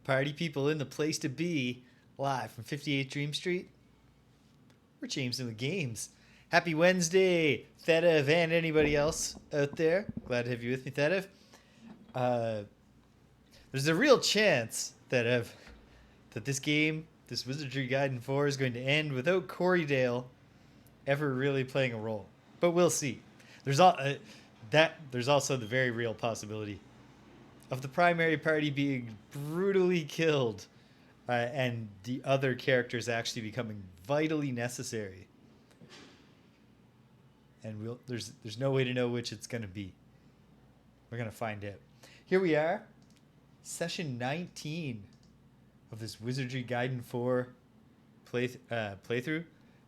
Party people in the place to be, live from 58 Dream Street. We're James in the Games. Happy Wednesday, Thedev and anybody else out there. Glad to have you with me, Thedev. There's a real chance, Thedev, that this game, this Wizardry Gaiden 4, is going to end without Corydale ever really playing a role. But we'll see. There's also the very real possibility of the primary party being brutally killed and the other characters actually becoming vitally necessary. And there's no way to know which it's going to be. We're going to find out. Here we are, session 19 of this Wizardry Gaiden 4 playthrough.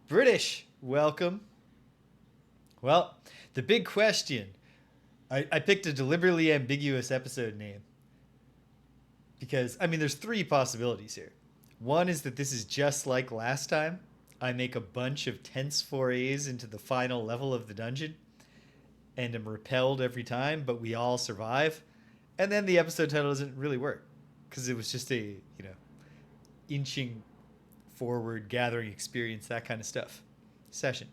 British, welcome. Well, the big question. I picked a deliberately ambiguous episode name because, there's three possibilities here. One is that this is just like last time. I make a bunch of tense forays into the final level of the dungeon and am repelled every time, but we all survive. And then the episode title doesn't really work because it was just a, inching forward, gathering experience, that kind of stuff session.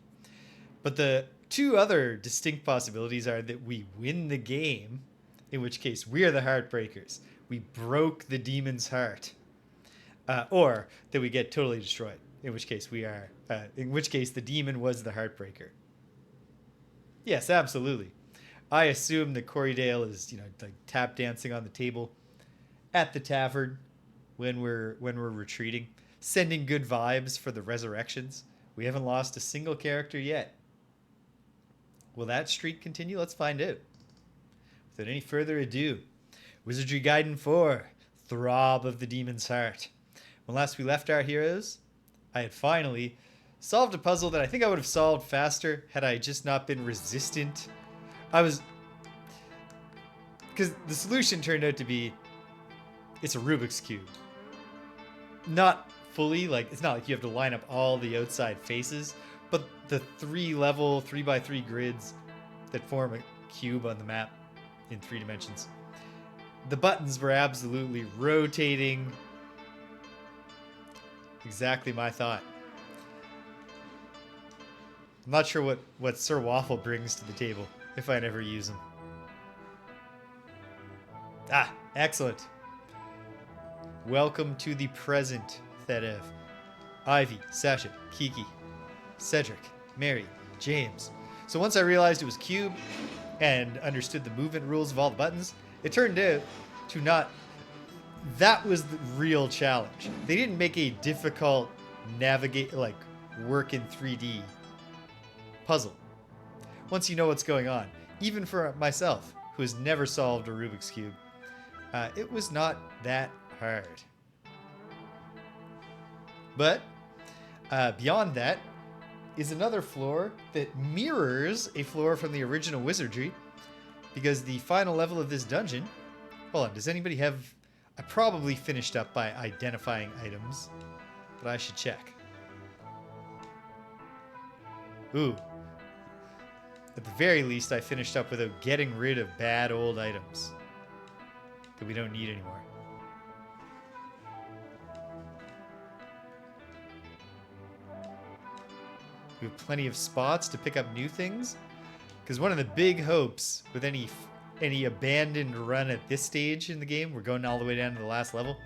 But the two other distinct possibilities are that we win the game, in which case we are the Heartbreakers. We broke the demon's heart. Or that we get totally destroyed, in which case the demon was the Heartbreaker. Yes, absolutely. I assume that Corydale is, like tap dancing on the table at the tavern when we're retreating, sending good vibes for the resurrections. We haven't lost a single character yet. Will that streak continue? Let's find out. Without any further ado, Wizardry Gaiden 4, Throb of the Demon's Heart. When last we left our heroes, I had finally solved a puzzle that I think I would have solved faster had I just not been resistant. Because the solution turned out to be, it's a Rubik's Cube. Not fully, it's not like you have to line up all the outside faces, but the 3-level 3x3 grids that form a cube on the map in 3 dimensions. The buttons were absolutely rotating. Exactly my thought. I'm not sure what Sir Waffle brings to the table, if I never use him. Ah, excellent. Welcome to the present, Thedev. Ivy, Sasha, Kiki, Cedric, Mary, James. So once I realized it was cube and understood the movement rules of all the buttons, it turned out to not... That was the real challenge. They didn't make a difficult work in 3D puzzle. Once you know what's going on, even for myself, who has never solved a Rubik's Cube, it was not that hard. But beyond that is another floor that mirrors a floor from the original Wizardry, because the final level of this dungeon... Hold on, does anybody have... I probably finished up by identifying items, but I should check. Ooh. At the very least, I finished up without getting rid of bad old items that we don't need anymore. We have plenty of spots to pick up new things, because one of the big hopes with any abandoned run at this stage in the game, we're going all the way down to the last level,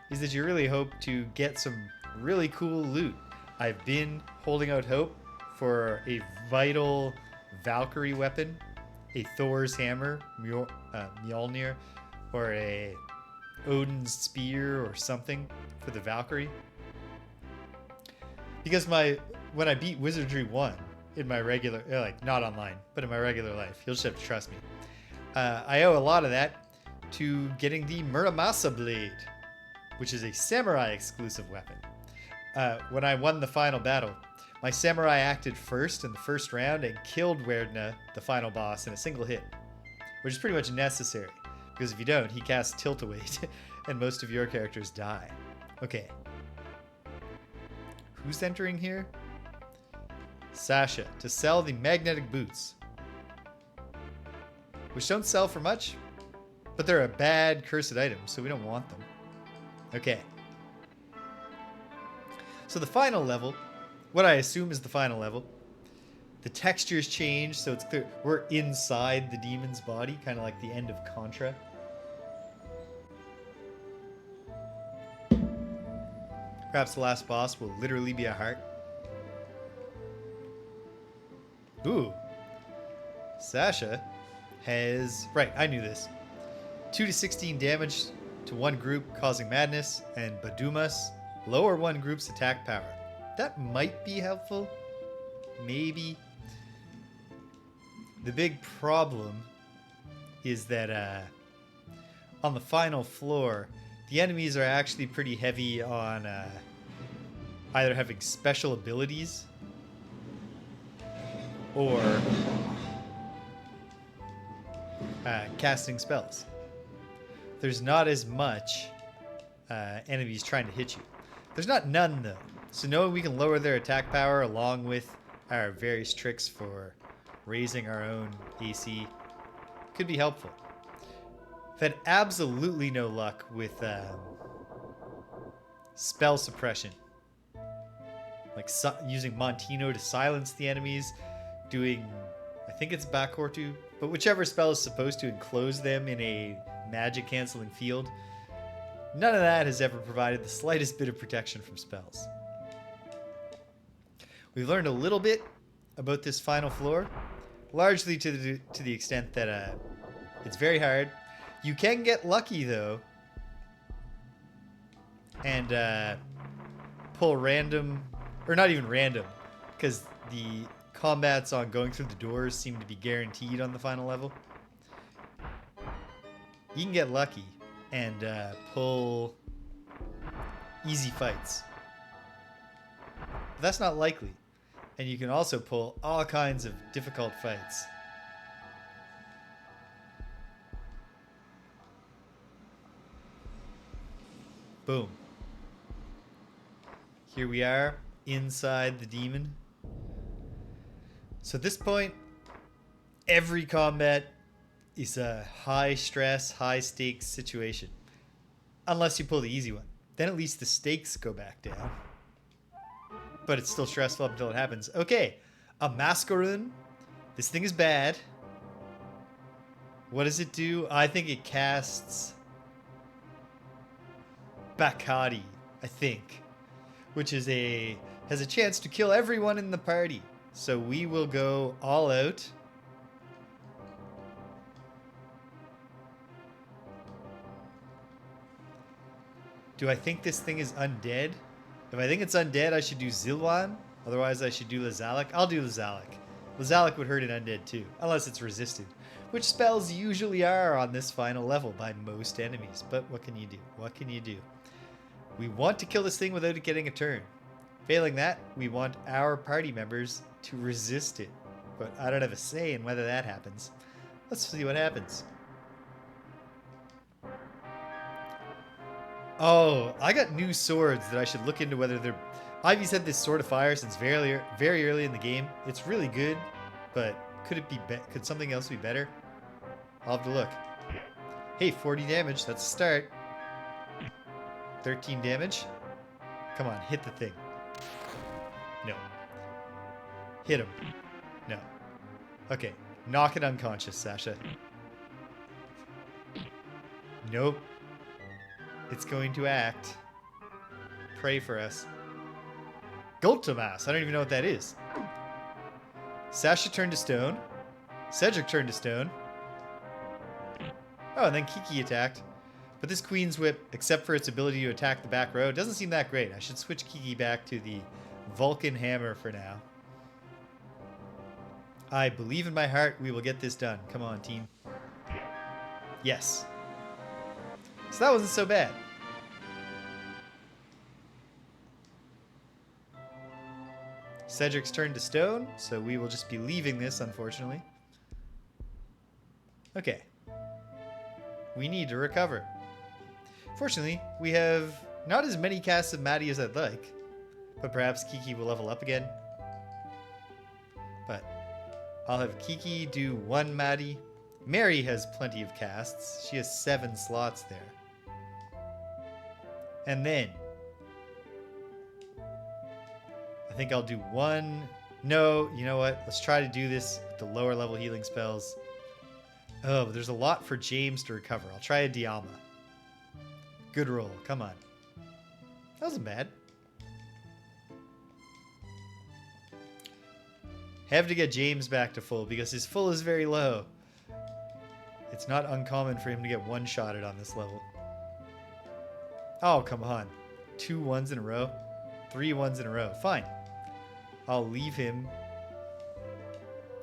is that you really hope to get some really cool loot. I've been holding out hope for a vital Valkyrie weapon, a Thor's hammer, Mjolnir, or a Odin's spear or something for the Valkyrie. Because when I beat Wizardry 1 in my regular, not online, but in my regular life, you'll just have to trust me. I owe a lot of that to getting the Muramasa Blade, which is a samurai exclusive weapon. When I won the final battle, my samurai acted first in the first round and killed Werdna, the final boss, in a single hit, which is pretty much necessary, because if you don't, he casts Tilt Away and most of your characters die. Okay. Who's entering here? Sasha, to sell the magnetic boots, which don't sell for much, but they're a bad cursed item, so we don't want them. Okay. So the final level, what I assume is the final level, the textures change, so it's clear we're inside the demon's body, kind of like the end of Contra. Perhaps the last boss will literally be a heart. Ooh. Sasha has... Right, I knew this. 2 to 16 damage to one group, causing madness, and Badumas, lower one group's attack power. That might be helpful. Maybe. The big problem is that on the final floor, the enemies are actually pretty heavy on either having special abilities or casting spells. There's not as much enemies trying to hit you. There's not none, though. So knowing we can lower their attack power along with our various tricks for raising our own AC could be helpful. I've had absolutely no luck with spell suppression. Like using Montino to silence the enemies, doing, I think it's Bakortu, but whichever spell is supposed to enclose them in a magic canceling field. None of that has ever provided the slightest bit of protection from spells. We've learned a little bit about this final floor, largely to the extent that it's very hard. You can get lucky, though, and pull random, or not even random, because the combats on going through the doors seem to be guaranteed on the final level. You can get lucky and pull easy fights. But that's not likely. And you can also pull all kinds of difficult fights. Boom. Here we are inside the demon. So at this point, every combat is a high stress, high stakes situation. Unless you pull the easy one. Then at least the stakes go back down. But it's still stressful up until it happens. Okay, a Mascaroon. This thing is bad. What does it do? I think it casts Bakati, I think. Which is has a chance to kill everyone in the party. So we will go all out. Do I think this thing is undead? If I think it's undead, I should do Zilwan. Otherwise, I should do Lazalik. I'll do Lazalik. Lazalik would hurt an undead too, unless it's resisted. Which spells usually are on this final level by most enemies. But what can you do? What can you do? We want to kill this thing without it getting a turn. Failing that, we want our party members to resist it. But I don't have a say in whether that happens. Let's see what happens. Oh, I got new swords that I should look into whether they're... Ivy's had this Sword of Fire since very early in the game. It's really good, but could it be could something else be better? I'll have to look. Hey, 40 damage. That's a start. 13 damage. Come on, hit the thing. No. Hit him. No. Okay, knock it unconscious, Sasha. Nope. It's going to act. Pray for us. Goltomas. I don't even know what that is. Sasha turned to stone. Cedric turned to stone. Oh, and then Kiki attacked. But this Queen's Whip, except for its ability to attack the back row, doesn't seem that great. I should switch Kiki back to the Vulcan Hammer for now. I believe in my heart we will get this done. Come on, team. Yes. So that wasn't so bad. Cedric's turned to stone, so we will just be leaving this, unfortunately. Okay. We need to recover. Fortunately, we have not as many casts of Maddie as I'd like, but perhaps Kiki will level up again. But I'll have Kiki do one Maddie. Mary has plenty of casts. She has 7 slots there. And then I think I'll do one. No, you know what? Let's try to do this with the lower level healing spells. Oh, but there's a lot for James to recover. I'll try a Dialma. Good roll. Come on. That wasn't bad. Have to get James back to full because his full is very low. It's not uncommon for him to get one-shotted on this level. Oh, come on. 2 ones in a row. 3 ones in a row. Fine. I'll leave him.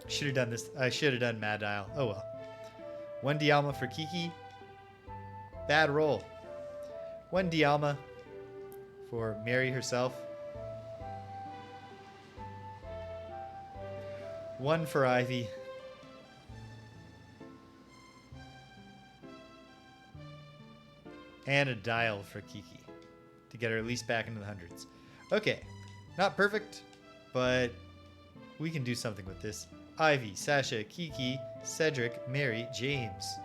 Should have done this. I should have done Mad Dial. Oh well. 1 Dialma for Kiki. Bad roll. 1 Dialma for Mary herself. 1 for Ivy. And a dial for Kiki to get her at least back into the hundreds. Okay, not perfect, but we can do something with this. Ivy, Sasha, Kiki, Cedric, Mary, James.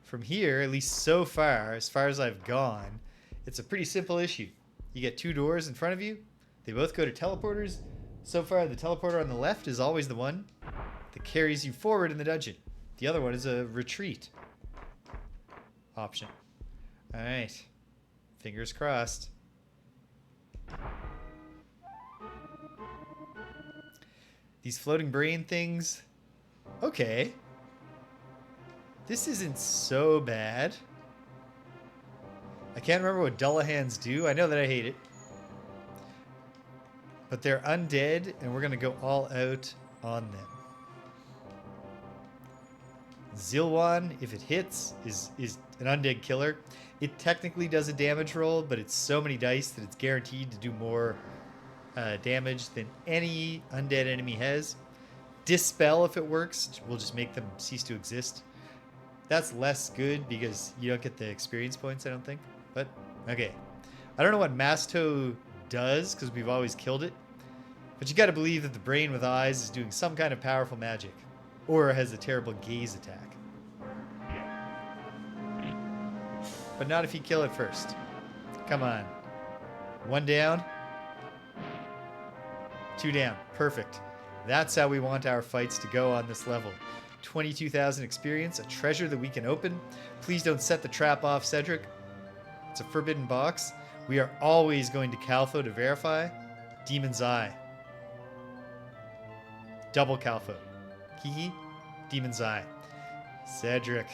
From here, at least so far as I've gone, it's a pretty simple issue. You get 2 doors in front of you. They both go to teleporters. So far, the teleporter on the left is always the one that carries you forward in the dungeon. The other one is a retreat option. All right. Fingers crossed. These floating brain things. Okay. This isn't so bad. I can't remember what Dullahan's do. I know that I hate it. But they're undead, and we're going to go all out on them. Zilwan, if it hits, is an undead killer. It technically does a damage roll, but it's so many dice that it's guaranteed to do more damage than any undead enemy has. Dispel, if it works, will just make them cease to exist. That's less good because you don't get the experience points, I don't think. But, okay. I don't know what Masto does because we've always killed it. But you got to believe that the brain with eyes is doing some kind of powerful magic. Or has a terrible gaze attack. But not if you kill it first. Come on. 1 down. 2 down. Perfect. That's how we want our fights to go on this level. 22,000 experience, a treasure that we can open. Please don't set the trap off, Cedric. It's a forbidden box. We are always going to Calfo to verify. Demon's Eye. Double Calfo. Kiki. Demon's Eye. Cedric.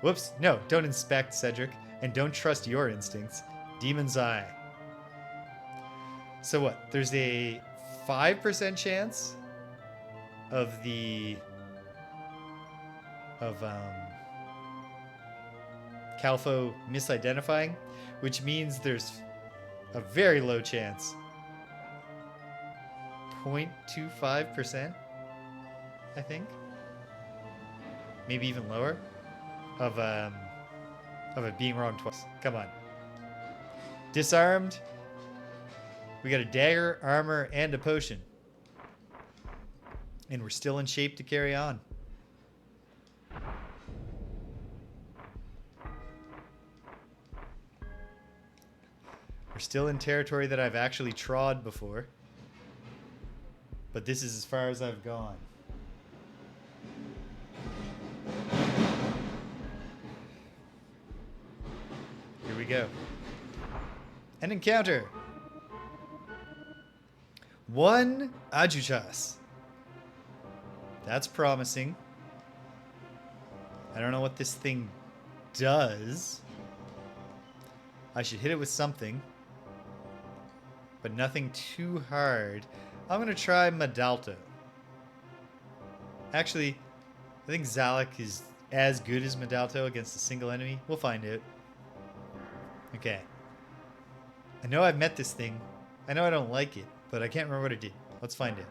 Whoops. No, don't inspect, Cedric. And don't trust your instincts. Demon's Eye. So what? There's a 5% chance of Calfo misidentifying, which means there's a very low chance, 0.25%, I think, maybe even lower, of it being wrong twice. Come on. Disarmed. We got a dagger, armor, and a potion. And we're still in shape to carry on. We're still in territory that I've actually trod before. But this is as far as I've gone. Here we go. An encounter. 1 Ajuchas. That's promising. I don't know what this thing does. I should hit it with something. But nothing too hard. I'm going to try Madalto. Actually, I think Zalek is as good as Madalto against a single enemy. We'll find out. Okay. I know I've met this thing. I know I don't like it, but I can't remember what it did. Let's find it.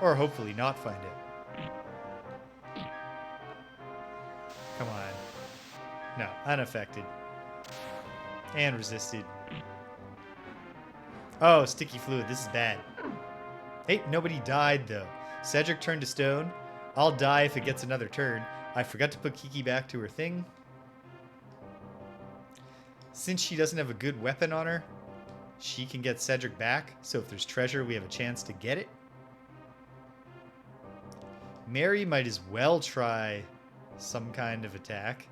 Or hopefully not find it. Come on. No, unaffected. And resisted. Oh, sticky fluid. This is bad. Hey, nobody died, though. Cedric turned to stone. I'll die if it gets another turn. I forgot to put Kiki back to her thing. Since she doesn't have a good weapon on her, she can get Cedric back. So if there's treasure, we have a chance to get it. Mary might as well try some kind of attack.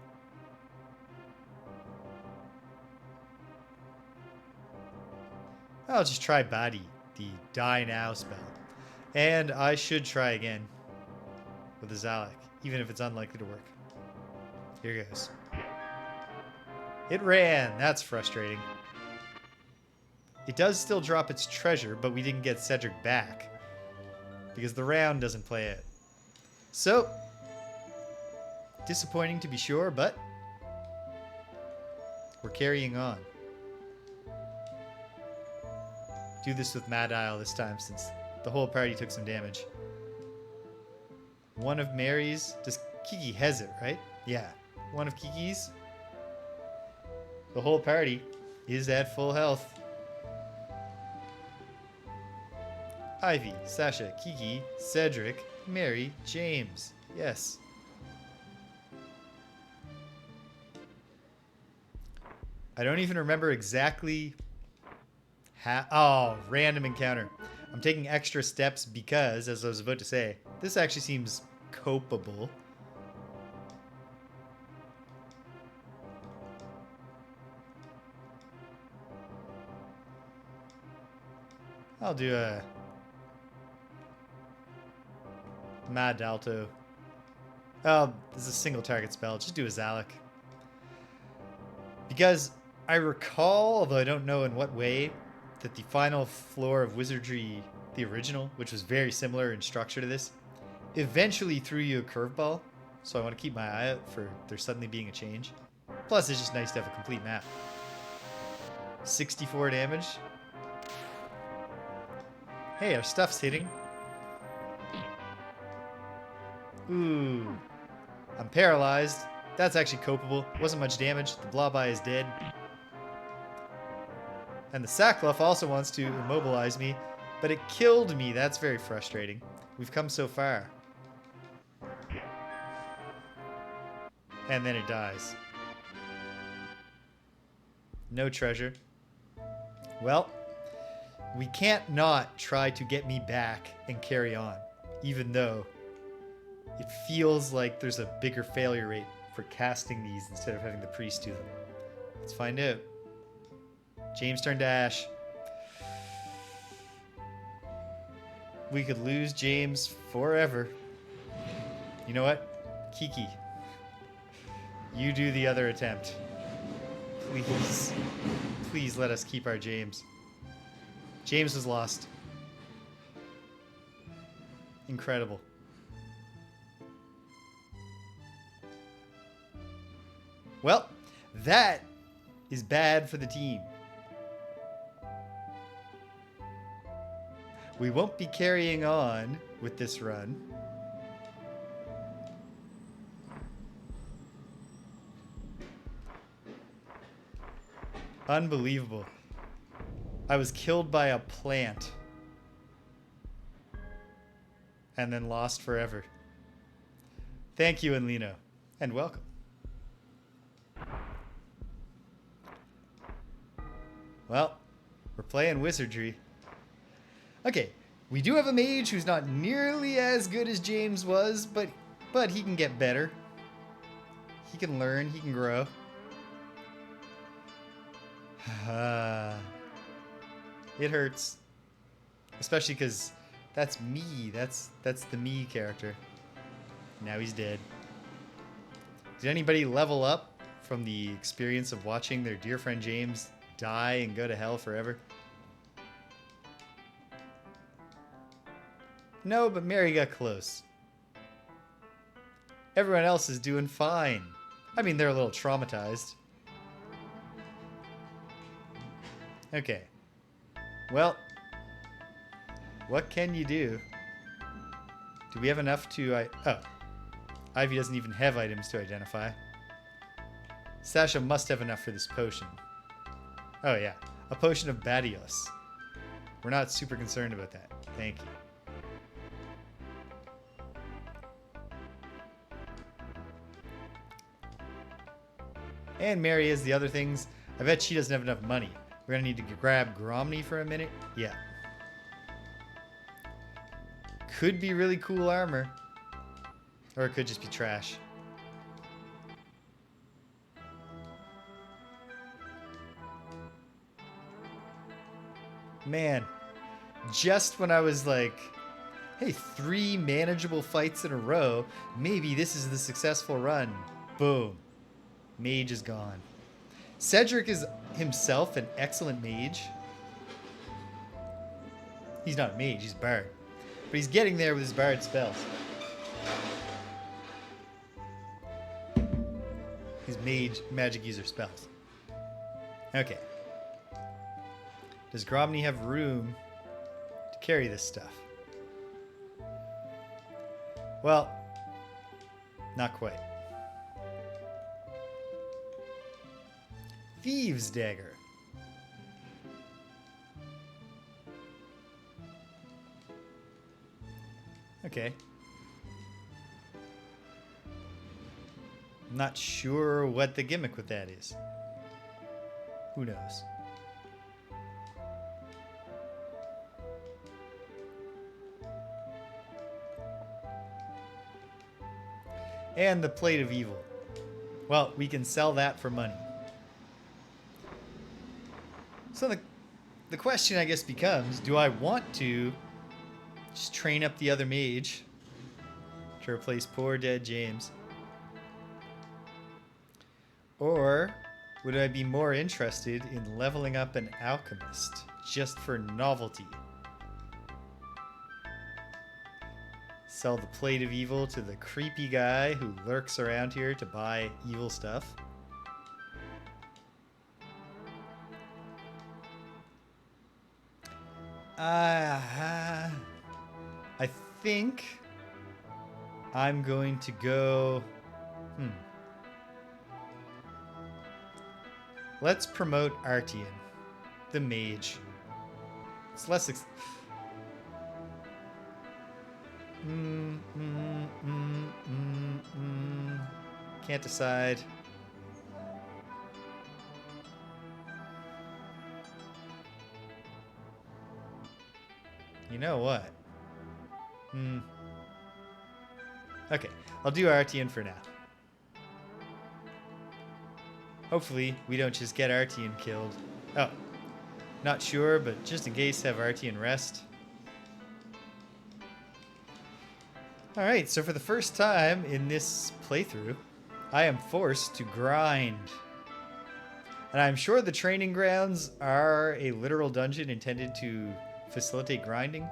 I'll just try Badi, the Die Now spell. And I should try again with the Zalek, even if it's unlikely to work. Here goes. It ran. That's frustrating. It does still drop its treasure, but we didn't get Cedric back because the round doesn't play it. So, disappointing to be sure, but we're carrying on. Do this with Mad Isle this time since the whole party took some damage. One of Mary's. Does Kiki has it, right? Yeah. One of Kiki's. The whole party is at full health. Ivy, Sasha, Kiki, Cedric, Mary, James. Yes. I don't even remember exactly how... Oh, random encounter. I'm taking extra steps because, as I was about to say, this actually seems copeable. I'll do a Mad Alto. Oh, this is a single target spell. Just do a Zalek. Because I recall, although I don't know in what way, that the final floor of Wizardry, the original, which was very similar in structure to this, eventually threw you a curveball. So I want to keep my eye out for there suddenly being a change. Plus, it's just nice to have a complete map. 64 damage. Hey, our stuff's hitting. Ooh. I'm paralyzed. That's actually copeable. Wasn't much damage. The Blobeye is dead. And the Sackluff also wants to immobilize me, but it killed me. That's very frustrating. We've come so far. And then it dies. No treasure. Well, we can't not try to get me back and carry on, even though it feels like there's a bigger failure rate for casting these instead of having the priest do them. Let's find out. James turned to ash. We could lose James forever. You know what? Kiki, you do the other attempt. Please. Please let us keep our James. James was lost. Incredible. Well, that is bad for the team. We won't be carrying on with this run. Unbelievable. I was killed by a plant. And then lost forever. Thank you, Enlino. And welcome. Well, we're playing Wizardry. Okay, we do have a mage who's not nearly as good as James was, but he can get better. He can learn, he can grow. It hurts. Especially because that's me. That's the me character. Now he's dead. Did anybody level up from the experience of watching their dear friend James die and go to hell forever? No, but Mary got close. Everyone else is doing fine. I mean, they're a little traumatized. Okay. Well, what can you do? Do we have enough to... Oh. Ivy doesn't even have items to identify. Sasha must have enough for this potion. Oh, yeah. A potion of Badios. We're not super concerned about that. Thank you. And Mary has the other things. I bet she doesn't have enough money. We're gonna need to grab Gromny for a minute. Yeah. Could be really cool armor. Or it could just be trash. Man, just when I was like, hey, 3 manageable fights in a row, maybe this is the successful run. Boom. Mage is gone. Cedric is himself an excellent mage. He's not a mage, he's a bard. But he's getting there with his bard spells. His magic user spells. Okay. Does Gromny have room to carry this stuff? Well, not quite. Thieves' Dagger. Okay. I'm not sure what the gimmick with that is. Who knows? And the Plate of Evil. Well, we can sell that for money. So the question, I guess, becomes, do I want to just train up the other mage to replace poor dead James? Or would I be more interested in leveling up an alchemist just for novelty? Sell the Plate of Evil to the creepy guy who lurks around here to buy evil stuff. I think I'm going to go... Let's promote Artian, the Mage. It's less... Can't decide. You know what? Okay, I'll do Artian for now. Hopefully, we don't just get Artian killed. Oh, not sure, but just in case, have Artian rest. Alright, so for the first time in this playthrough, I am forced to grind. And I'm sure the training grounds are a literal dungeon intended to facilitate grinding,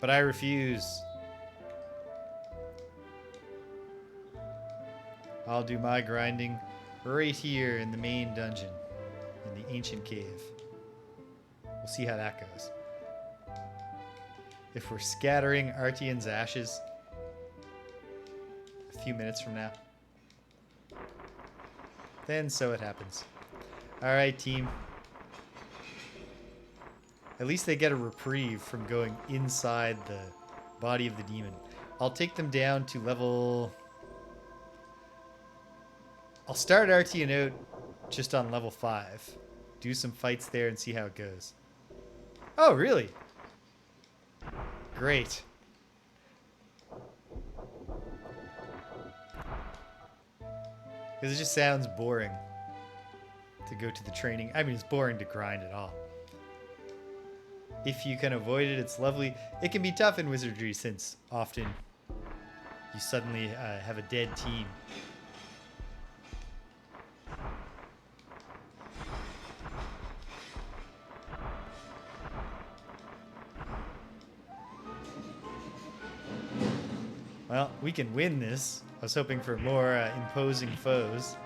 but I refuse. I'll do my grinding right here in the main dungeon, in the ancient cave. We'll see how that goes. If we're scattering Artian's ashes a few minutes from now, then so it happens. Alright, team. At least they get a reprieve from going inside the body of the demon. I'll take them down to level... I'll start Artian out just on level 5. Do some fights there and see how it goes. Oh, really? Great. Because it just sounds boring to go to the training. I mean, it's boring to grind at all. If you can avoid it, it's lovely. It can be tough in Wizardry since often you suddenly have a dead team. Well, we can win this. I was hoping for more imposing foes.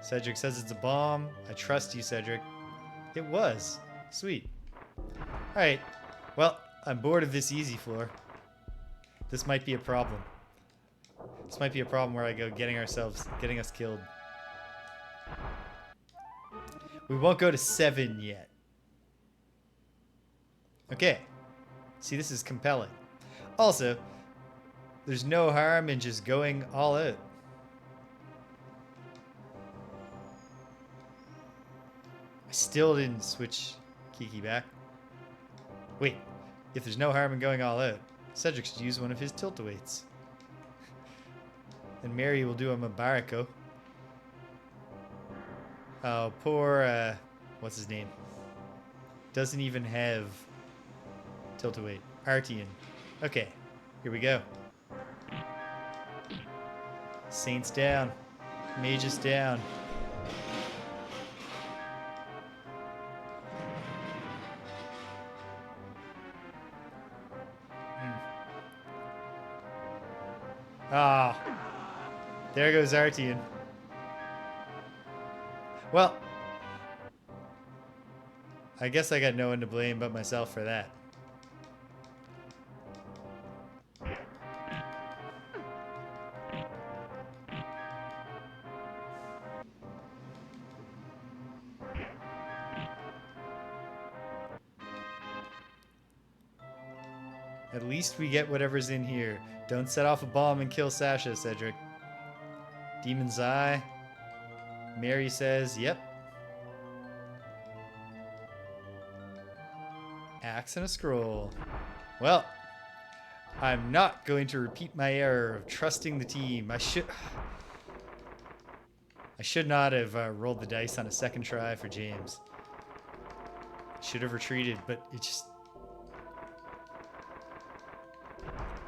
Cedric says it's a bomb. I trust you, Cedric. It was. Sweet. Alright. Well, I'm bored of this easy floor. This might be a problem. This might be a problem where I go getting us killed. We won't go to 7 yet. Okay. See, this is compelling. Also, there's no harm in just going all out. I still didn't switch Kiki back. Wait, if there's no harm in going all out, Cedric should use one of his tilt-awaits. And Mary will do a Mabarako. Oh, poor, what's his name? Doesn't even have tilt-await. Artian. Okay, here we go. Saints down. Mages down. Ah, there goes Artian. Well, I guess I got no one to blame but myself for that. At least we get whatever's in here. Don't set off a bomb and kill Sasha, Cedric. Demon's Eye. Mary says, yep. Axe and a scroll. Well, I'm not going to repeat my error of trusting the team. I should not have rolled the dice on a second try for James. Should have retreated, but it just...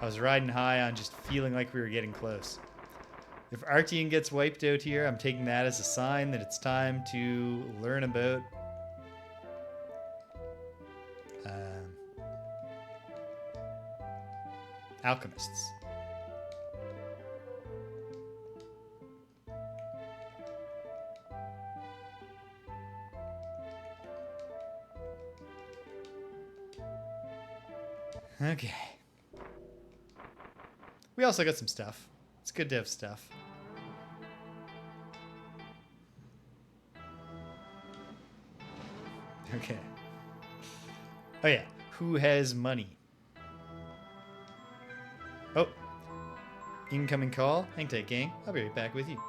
I was riding high on just feeling like we were getting close. If Artian gets wiped out here, I'm taking that as a sign that it's time to learn about alchemists. Okay. We also got some stuff. It's good to have stuff. Okay. Oh yeah. Who has money? Oh. Incoming call. Hang tight, gang. I'll be right back with you.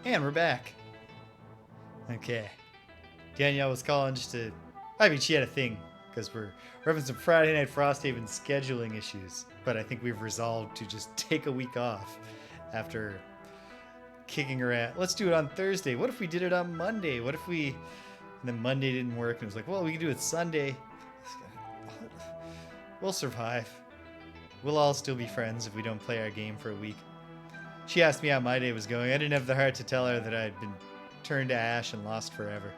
And we're back. Okay. Danielle was calling just to... I mean, she had a thing, because we're having some Friday Night Frosthaven scheduling issues. But I think we've resolved to just take a week off after kicking her at... Let's do it on Thursday. What if we did it on Monday? What if we... And then Monday didn't work, and it was like, well, we can do it Sunday. We'll survive. We'll all still be friends if we don't play our game for a week. She asked me how my day was going. I didn't have the heart to tell her that I'd been turned to ash and lost forever.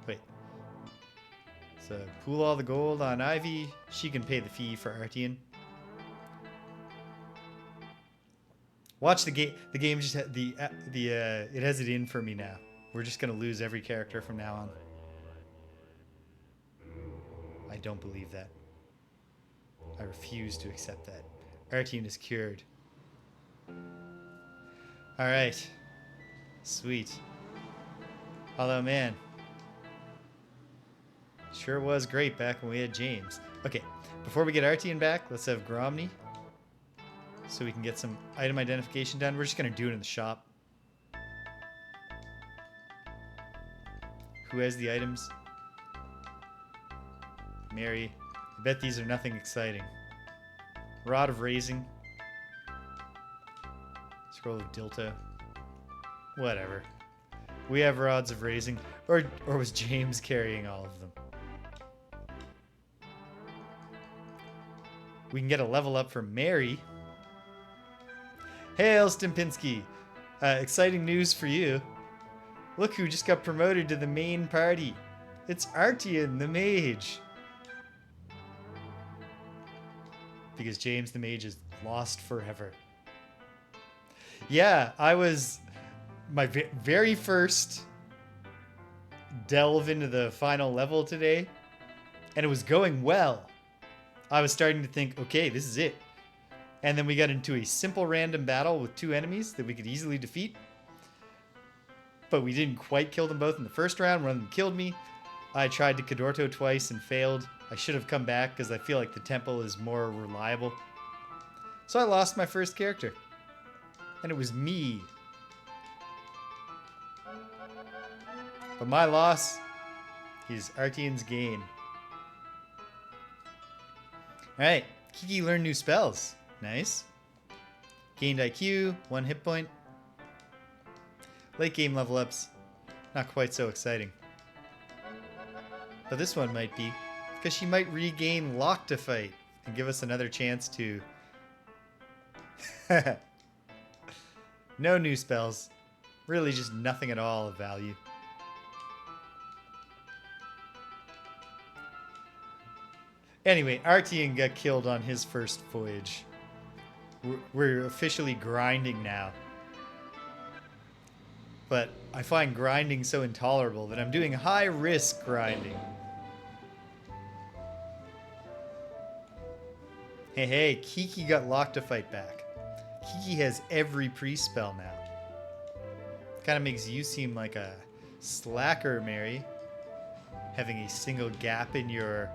Wait. So, pool all the gold on Ivy. She can pay the fee for Artian. Watch the game. The game just had it has it in for me now. We're just gonna lose every character from now on. I don't believe that. I refuse to accept that. Artian is cured. Alright. Sweet. Although, man. Sure was great back when we had James. Okay, before we get Artian back, let's have Gromny. So we can get some item identification done. We're just going to do it in the shop. Who has the items? Mary. I bet these are nothing exciting. Rod of Raising. Scroll of Dilto. Whatever. We have Rods of Raising. Or was James carrying all of them? We can get a level up for Mary. Hail, Stimpinski! Exciting news for you. Look who just got promoted to the main party. It's Artian the Mage. Because James the Mage is lost forever. Yeah, I was... My very first delve into the final level today. And it was going well. I was starting to think, okay, this is it. And then we got into a simple random battle with 2 enemies that we could easily defeat. But we didn't quite kill them both in the first round. One of them killed me. I tried to Cadorto twice and failed. I should have come back because I feel like the temple is more reliable. So I lost my first character. And it was me. But my loss is Artian's gain. Alright, Kiki learned new spells. Nice. Gained IQ, 1 hit point. Late game level ups, not quite so exciting. But this one might be, because she might regain Lock to Fight and give us another chance to... No new spells. Really just nothing at all of value. Anyway, Artian got killed on his first voyage. We're officially grinding now. But I find grinding so intolerable that I'm doing high-risk grinding. Hey, Kiki got Lock to Fight back. Kiki has every priest spell now. Kind of makes you seem like a slacker, Mary. Having a single gap in your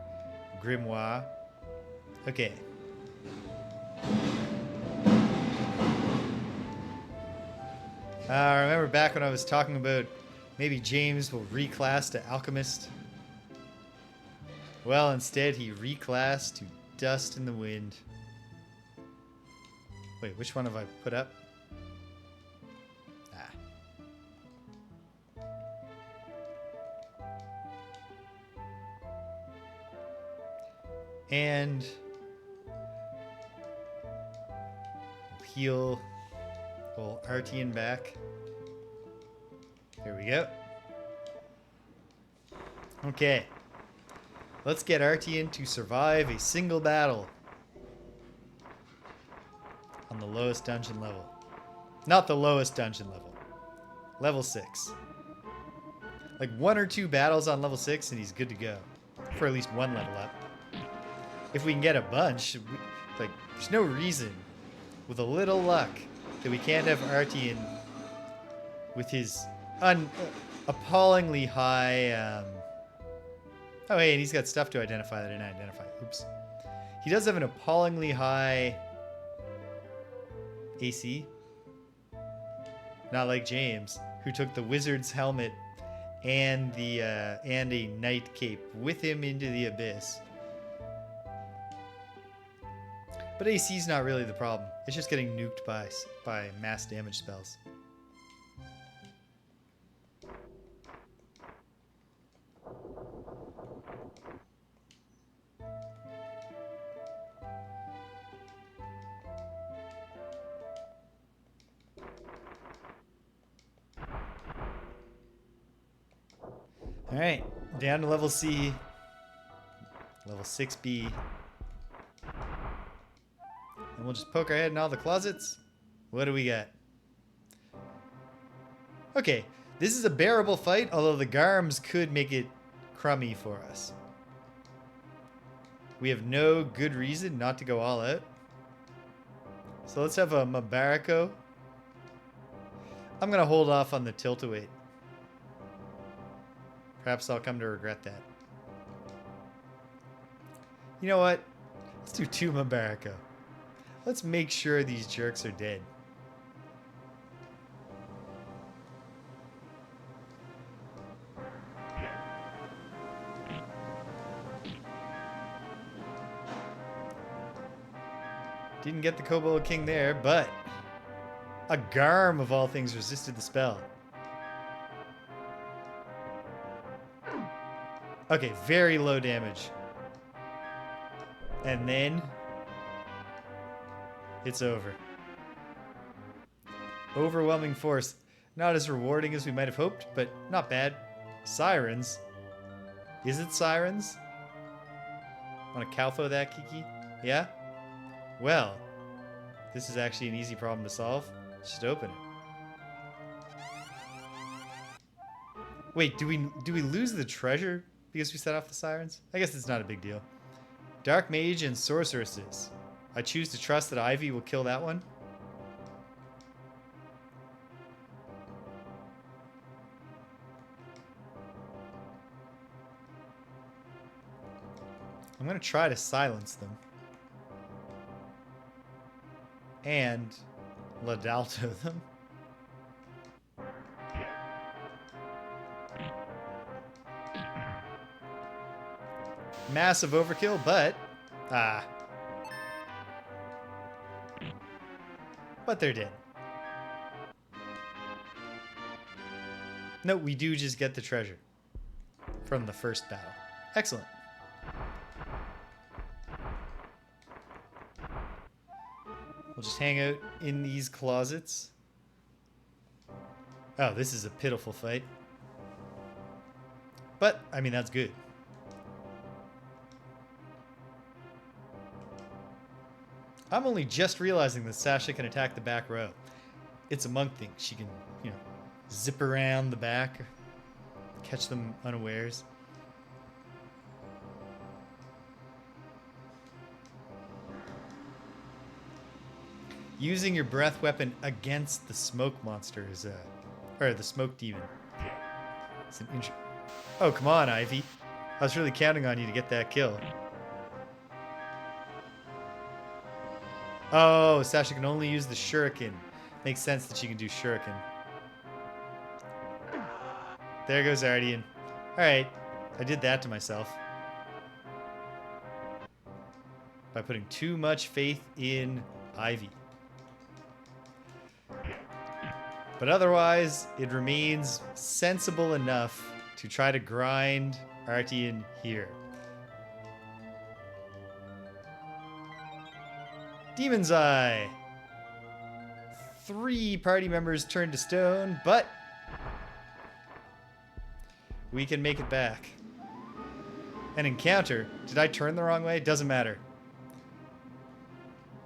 grimoire. Okay. Remember back when I was talking about maybe James will reclass to Alchemist? Well, instead he reclassed to Dust in the Wind. Wait, which one have I put up? And we'll heal old Artian back. There we go. Okay. Let's get Artian to survive a single battle on the lowest dungeon level. Not the lowest dungeon level. Level 6. Like 1 or 2 battles on level 6 and he's good to go. For at least 1 level up. If we can get a bunch, like, there's no reason, with a little luck, that we can't have Artian with his appallingly high, oh, hey, and he's got stuff to identify that I didn't identify. Oops. He does have an appallingly high AC. Not like James, who took the wizard's helmet and a knight cape with him into the abyss. But AC's not really the problem. It's just getting nuked by mass damage spells. Alright, down to level C. Level 6B. And we'll just poke our head in all the closets. What do we got? Okay, this is a bearable fight, although the Garms could make it crummy for us. We have no good reason not to go all out. So let's have a Mabarako. I'm going to hold off on the Tilt-A-Weight. Perhaps I'll come to regret that. You know what? Let's do 2 Mabarako. Let's make sure these jerks are dead. Didn't get the Kobold King there, but a Garm of all things resisted the spell. Okay, very low damage. And then it's over. Overwhelming force. Not as rewarding as we might have hoped, but not bad. Sirens. Is it sirens? Want to Calfo that, Kiki? Yeah? Well, this is actually an easy problem to solve. Just open it. Wait, do we lose the treasure because we set off the sirens? I guess it's not a big deal. Dark Mage and Sorceresses. I choose to trust that Ivy will kill that one. I'm going to try to silence them. And Ladalto them. Massive overkill, but but they're dead. No, we do just get the treasure from the first battle. Excellent. We'll just hang out in these closets. Oh, this is a pitiful fight. But, I mean, that's good. I'm only just realizing that Sasha can attack the back row. It's a monk thing. She can, you know, zip around the back, catch them unawares. Using your breath weapon against the smoke monster is or the smoke demon. It's an Oh, come on, Ivy. I was really counting on you to get that kill. Oh, Sasha can only use the shuriken. Makes sense that she can do shuriken. There goes Artian. Alright, I did that to myself. By putting too much faith in Ivy. But otherwise, it remains sensible enough to try to grind Artian here. Demon's Eye. 3 party members turned to stone, but we can make it back. An encounter. Did I turn the wrong way? Doesn't matter.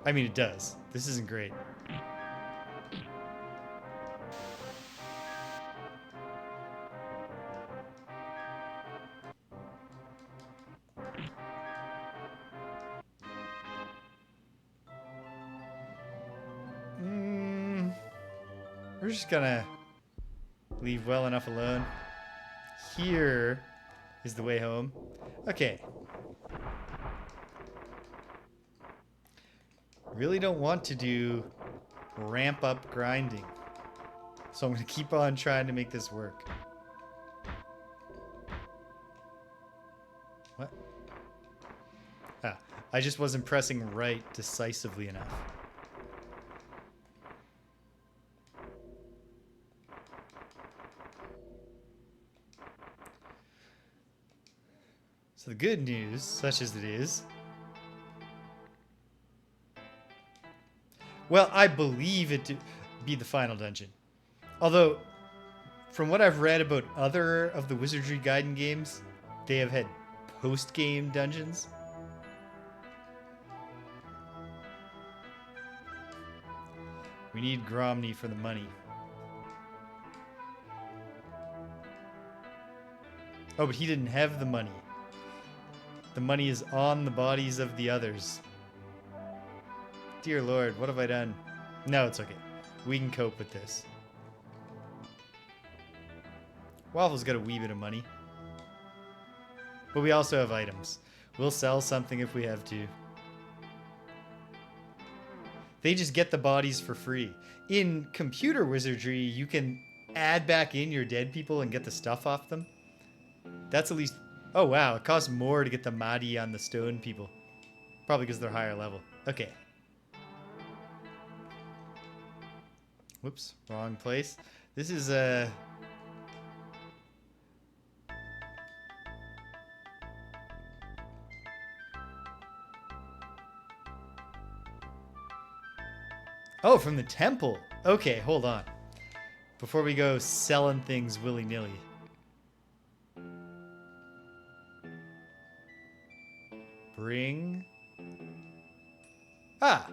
I mean, it does. This isn't great. We're just gonna leave well enough alone. Here is the way home. Okay. Really don't want to do ramp up grinding. So I'm gonna keep on trying to make this work. What? Ah, I just wasn't pressing right decisively enough. So the good news, such as it is, well, I believe it to be the final dungeon. Although, from what I've read about other of the Wizardry Gaiden games, they have had post-game dungeons. We need Gromny for the money. Oh, but he didn't have the money. The money is on the bodies of the others. Dear Lord, what have I done? No, it's okay. We can cope with this. Waffle's got a wee bit of money. But we also have items. We'll sell something if we have to. They just get the bodies for free. In computer wizardry, you can add back in your dead people and get the stuff off them. That's at least... Oh, wow. It costs more to get the Mahdi on the stone people. Probably because they're higher level. Okay. Whoops. Wrong place. This is Oh, from the temple. Okay, hold on. Before we go selling things willy-nilly. Bring... Ah!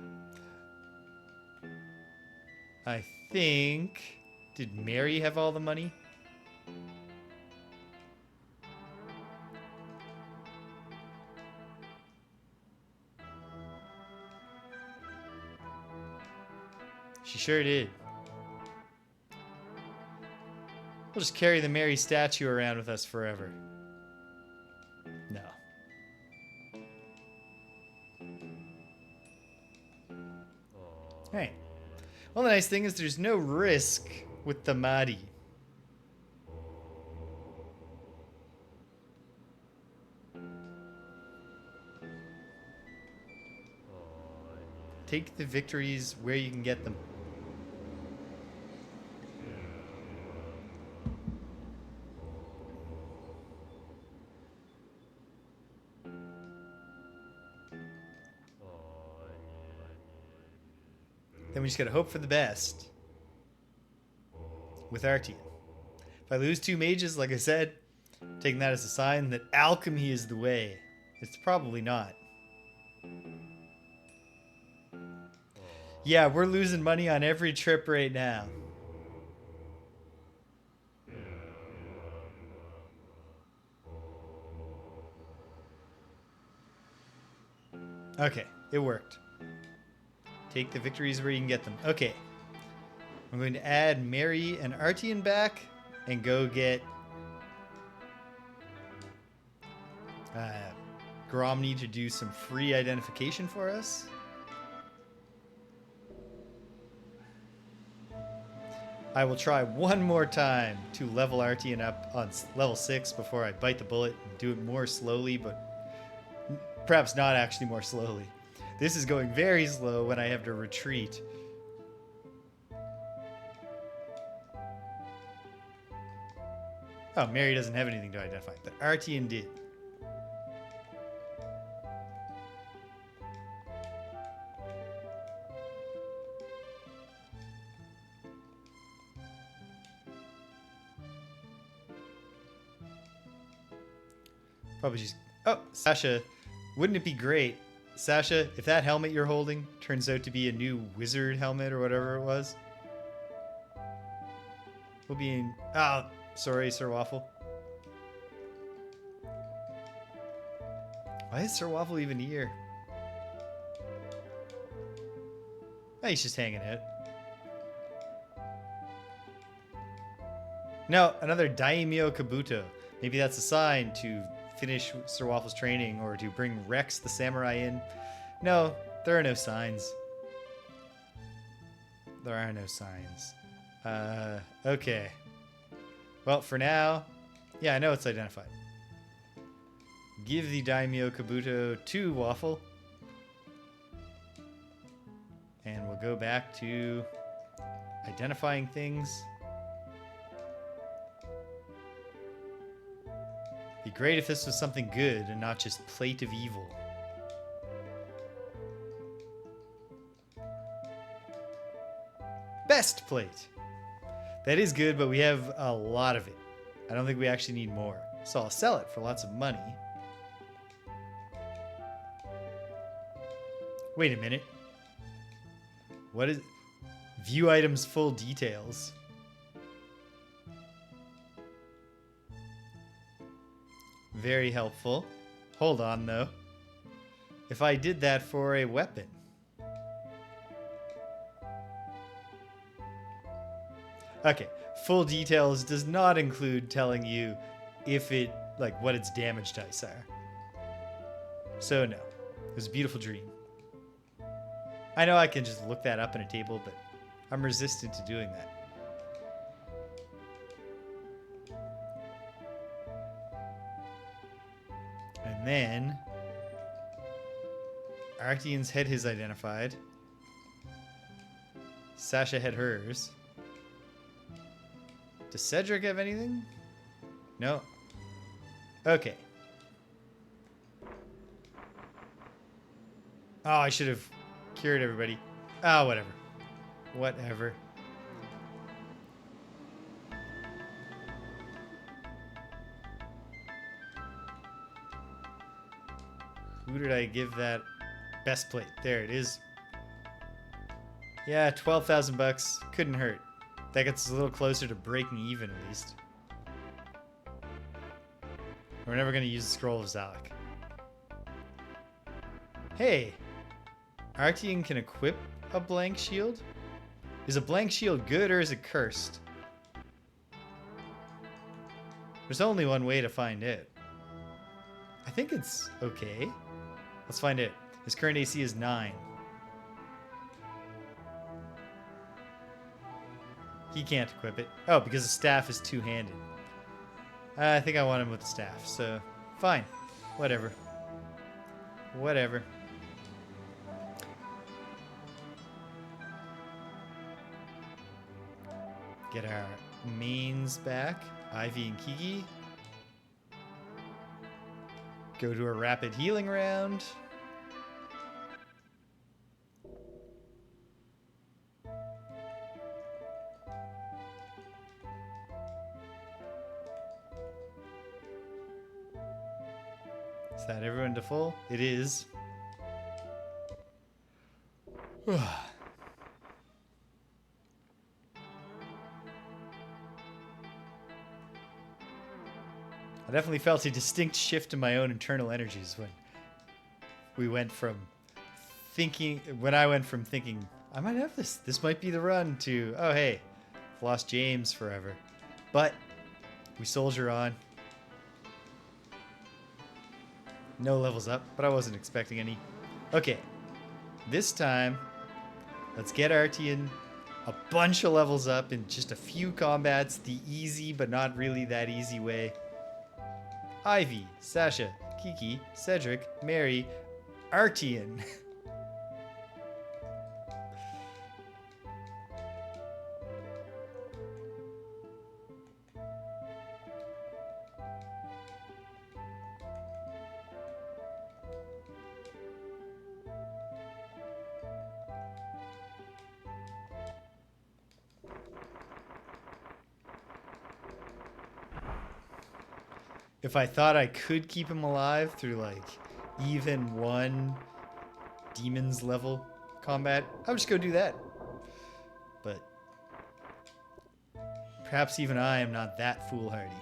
I think... Did Mary have all the money? She sure did. We'll just carry the Mary statue around with us forever. No. Hey. Well, the nice thing is there's no risk with the Mahdi. Take the victories where you can get them. Then we just gotta hope for the best with Artian. If I lose 2 mages, like I said, taking that as a sign that alchemy is the way. It's probably not. Yeah, we're losing money on every trip right now. Okay, it worked. Take the victories where you can get them. Okay. I'm going to add Mary and Artian back and go get Gromny to do some free identification for us. I will try one more time to level Artian up on level 6 before I bite the bullet and do it more slowly, but perhaps not actually more slowly. This is going very slow when I have to retreat. Oh, Mary doesn't have anything to identify, but Artian did. Probably just... Oh, Sasha. Wouldn't it be great, Sasha, if that helmet you're holding turns out to be a new wizard helmet or whatever it was? We'll be in... Oh, sorry, Sir Waffle. Why is Sir Waffle even here? Oh, he's just hanging out. No, another Daimyo Kabuto. Maybe that's a sign to finish Sir Waffle's training or to bring Rex the samurai in. No, there are no signs. There are no signs. Okay. Well, for now, yeah, I know it's identified. Give the Daimyo Kabuto to Waffle. And we'll go back to identifying things. Be great if this was something good and not just plate of evil. Best plate. That is good, but we have a lot of it. I don't think we actually need more. So I'll sell it for lots of money. Wait a minute. What is... View items full details. Very helpful. Hold on, though. If I did that for a weapon, Okay, full details does not include telling you if it, like, what its damage dice are. So no, it was a beautiful dream. I know I can just look that up in a table, but I'm resistant to doing that. And then Artian's had his identified. Sasha had hers. Does Cedric have anything? No. Okay. Oh, I should have cured everybody. Ah, whatever. Whatever. Who did I give that best plate? There it is. Yeah, 12,000 bucks. Couldn't hurt. That gets us a little closer to breaking even, at least. We're never going to use the Scroll of Zalak. Hey! Artian can equip a blank shield? Is a blank shield good or is it cursed? There's only one way to find it. I think it's okay. Let's find it. His current AC is 9. He can't equip it. Oh, because the staff is two-handed. I think I want him with the staff, so fine. Whatever. Whatever. Get our mains back. Ivy and Kiki. Go to a rapid healing round. Is that everyone to full? It is. I definitely felt a distinct shift in my own internal energies when I went from thinking, I might have this. This might be the run to, oh, hey, I've lost James forever. But we soldier on. No levels up, but I wasn't expecting any. Okay, this time, let's get Artian a bunch of levels up in just a few combats, the easy but not really that easy way. Ivy, Sasha, Kiki, Cedric, Mary, Artian. If I thought I could keep him alive through, like, even one demon's level combat, I would just go do that. But perhaps even I am not that foolhardy.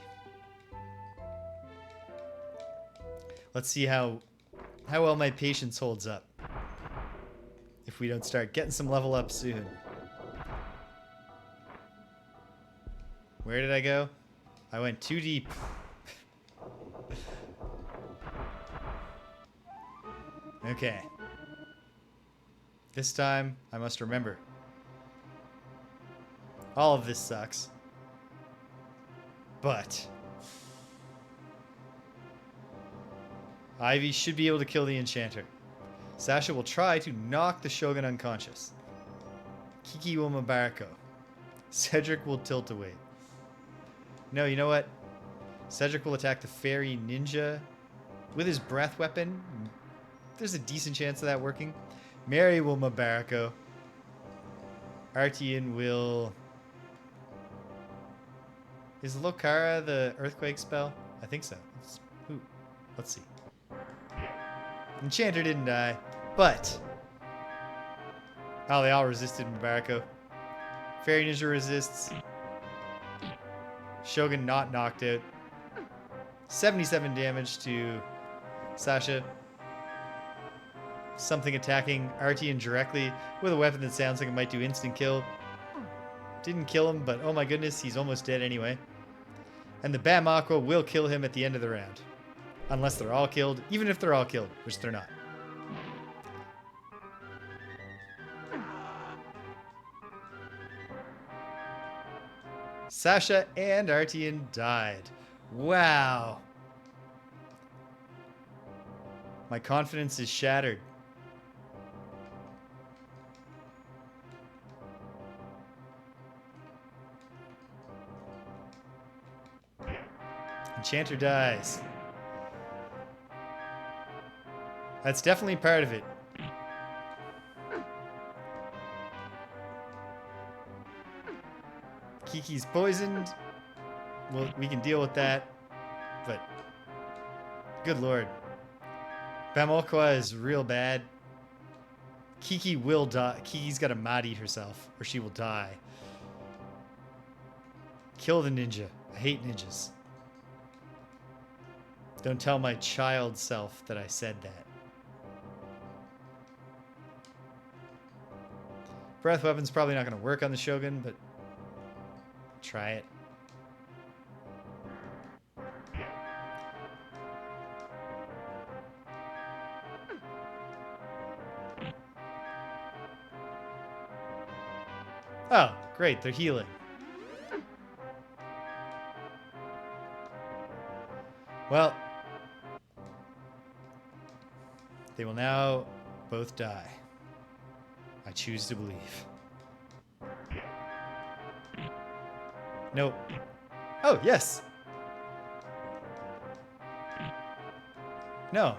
Let's see how well my patience holds up if we don't start getting some level up soon. Where did I go? I went too deep. Okay. This time, I must remember. All of this sucks. But Ivy should be able to kill the enchanter. Sasha will try to knock the Shogun unconscious. Kiki will Mabarako. Cedric will tilt away. No, you know what? Cedric will attack the fairy ninja with his breath weapon. There's a decent chance of that working. Mary will Mabarako. Artian will... Is Lokara the earthquake spell? I think so. Who? Let's see. Enchanter didn't die, but... Oh, they all resisted Mabarako. Fairy Ninja resists. Shogun not knocked out. 77 damage to Sasha. Something attacking Artian directly with a weapon that sounds like it might do instant kill. Didn't kill him, but oh my goodness, he's almost dead anyway. And the Bam Aqua will kill him at the end of the round. Unless they're all killed. Even if they're all killed, which they're not. Sasha and Artian died. Wow. My confidence is shattered. Enchanter dies. That's definitely part of it. Kiki's poisoned. Well, we can deal with that. But good lord. Bamokwa is real bad. Kiki will die. Kiki's got to mod eat herself, or she will die. Kill the ninja. I hate ninjas. Don't tell my child self that I said that. Breath weapon's probably not going to work on the Shogun, but try it. Oh, great, they're healing. Well, they will now both die. I choose to believe. Nope. Oh, yes. No.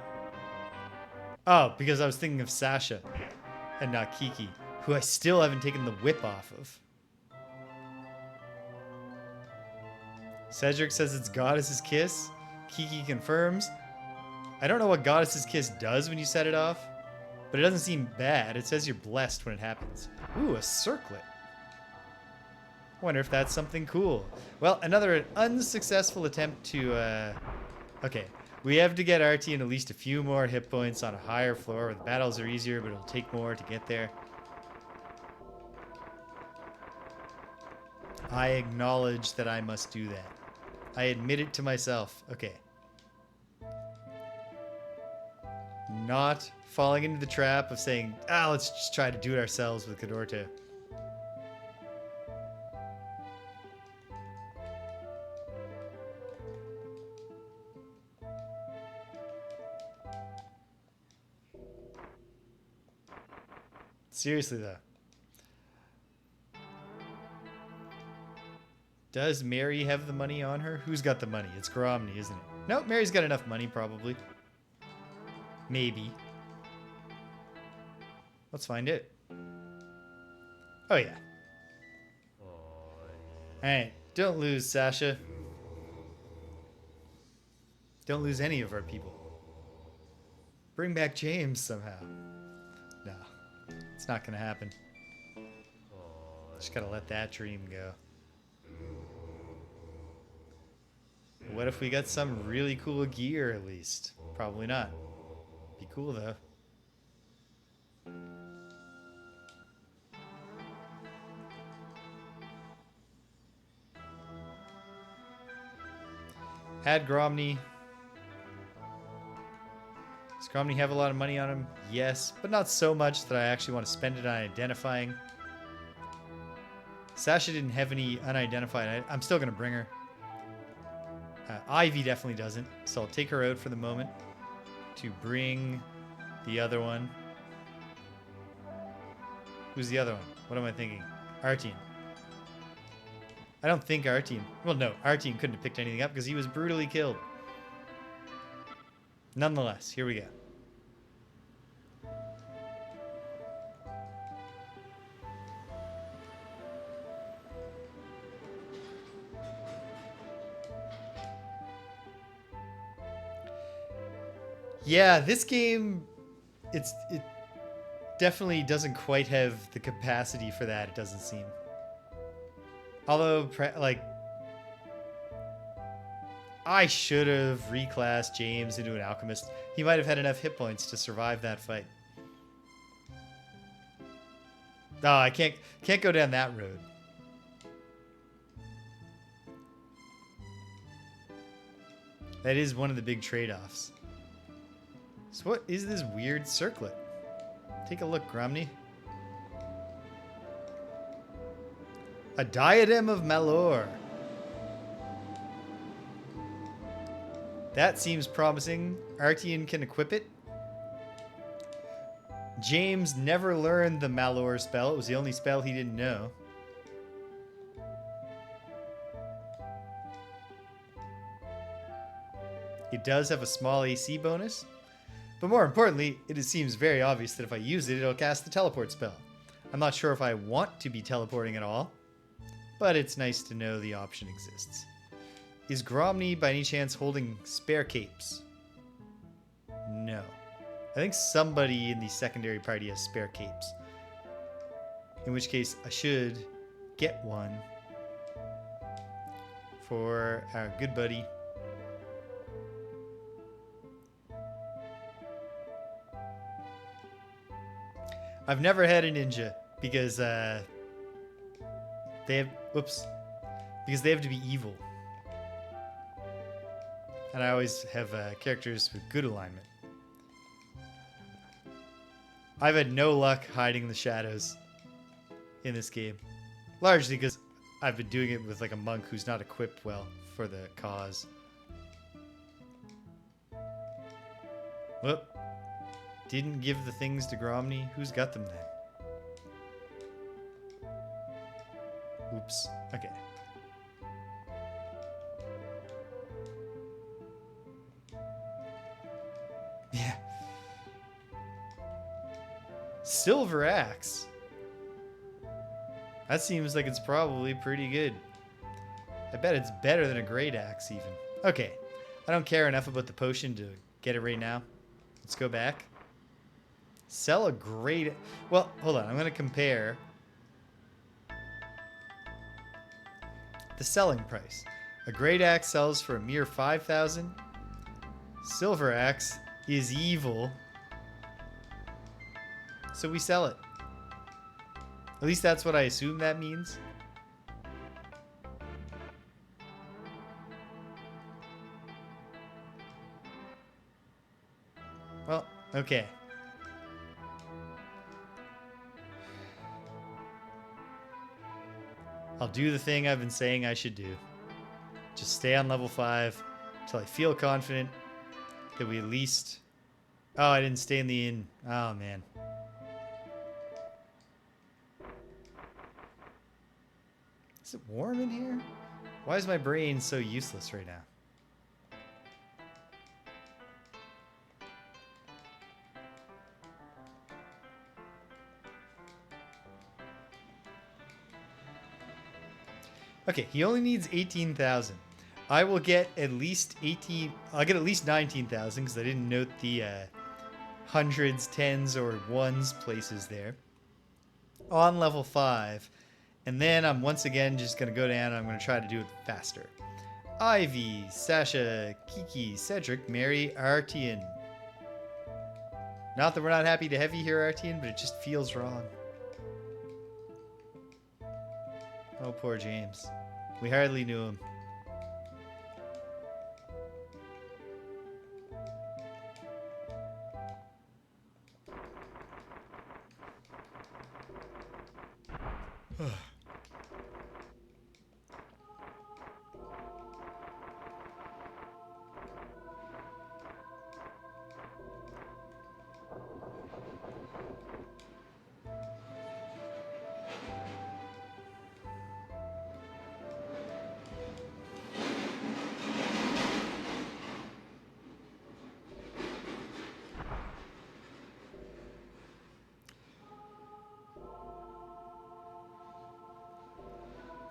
Oh, because I was thinking of Sasha and not Kiki, who I still haven't taken the whip off of. Cedric says it's Goddess's Kiss. Kiki confirms. I don't know what Goddess's Kiss does when you set it off, but it doesn't seem bad. It says you're blessed when it happens. Ooh, a circlet. I wonder if that's something cool. Well, another unsuccessful attempt to... Okay, we have to get Artian at least a few more hit points on a higher floor where the battles are easier, but it'll take more to get there. I acknowledge that I must do that. I admit it to myself. Okay. Not falling into the trap of saying, let's just try to do it ourselves with Cadorte. Seriously, though. Does Mary have the money on her? Who's got the money? It's Gromny, isn't it? Nope, Mary's got enough money, probably. Maybe. Let's find it. Oh, yeah. Alright, don't lose, Sasha. Don't lose any of our people. Bring back James somehow. No, it's not gonna happen. Just gotta let that dream go. What if we got some really cool gear, at least? Probably not. Be cool, though. Had Gromny. Does Gromny have a lot of money on him? Yes, but not so much that I actually want to spend it on identifying. Sasha didn't have any unidentified. I'm still going to bring her. Ivy definitely doesn't, so I'll take her out for the moment to bring the other one. Who's the other one? What am I thinking? Artian. I don't think Artian... Well, no, Artian couldn't have picked anything up because he was brutally killed. Nonetheless, here we go. Yeah, this game, it definitely doesn't quite have the capacity for that, it doesn't seem. Although, like, I should have reclassed James into an alchemist. He might have had enough hit points to survive that fight. Oh, I can't go down that road. That is one of the big trade-offs. So what is this weird circlet? Take a look, Gromny. A diadem of Malor. That seems promising. Artian can equip it. James never learned the Malor spell. It was the only spell he didn't know. It does have a small AC bonus. But more importantly, it seems very obvious that if I use it, it'll cast the teleport spell. I'm not sure if I want to be teleporting at all, but it's nice to know the option exists. Is Gromny by any chance holding spare capes? No. I think somebody in the secondary party has spare capes. In which case, I should get one for our good buddy. I've never had a ninja because they have, because they have to be evil. And I always have characters with good alignment. I've had no luck hiding the shadows in this game. Largely because I've been doing it with like a monk who's not equipped well for the cause. Whoop. Didn't give the things to Gromny. Who's got them then? Oops. Okay. Yeah. Silver axe. That seems like it's probably pretty good. I bet it's better than a great axe even. Okay. I don't care enough about the potion to get it right now. Let's go back. Sell a great... Well, hold on. I'm going to compare the selling price. A great axe sells for a mere 5,000. Silver axe is evil. So we sell it. At least that's what I assume that means. Well, okay. I'll do the thing I've been saying I should do. Just stay on level 5 until I feel confident that we at least... Oh, I didn't stay in the inn. Oh, man. Is it warm in here? Why is my brain so useless right now? Okay, he only needs 18,000. I will get at least 18... I'll get at least 19,000 because I didn't note the hundreds, tens, or ones places there. On level 5. And then I'm once again just going to go down and I'm going to try to do it faster. Ivy, Sasha, Kiki, Cedric, Mary, Artian. Not that we're not happy to have you here, Artian, but it just feels wrong. Oh, poor James. We hardly knew him.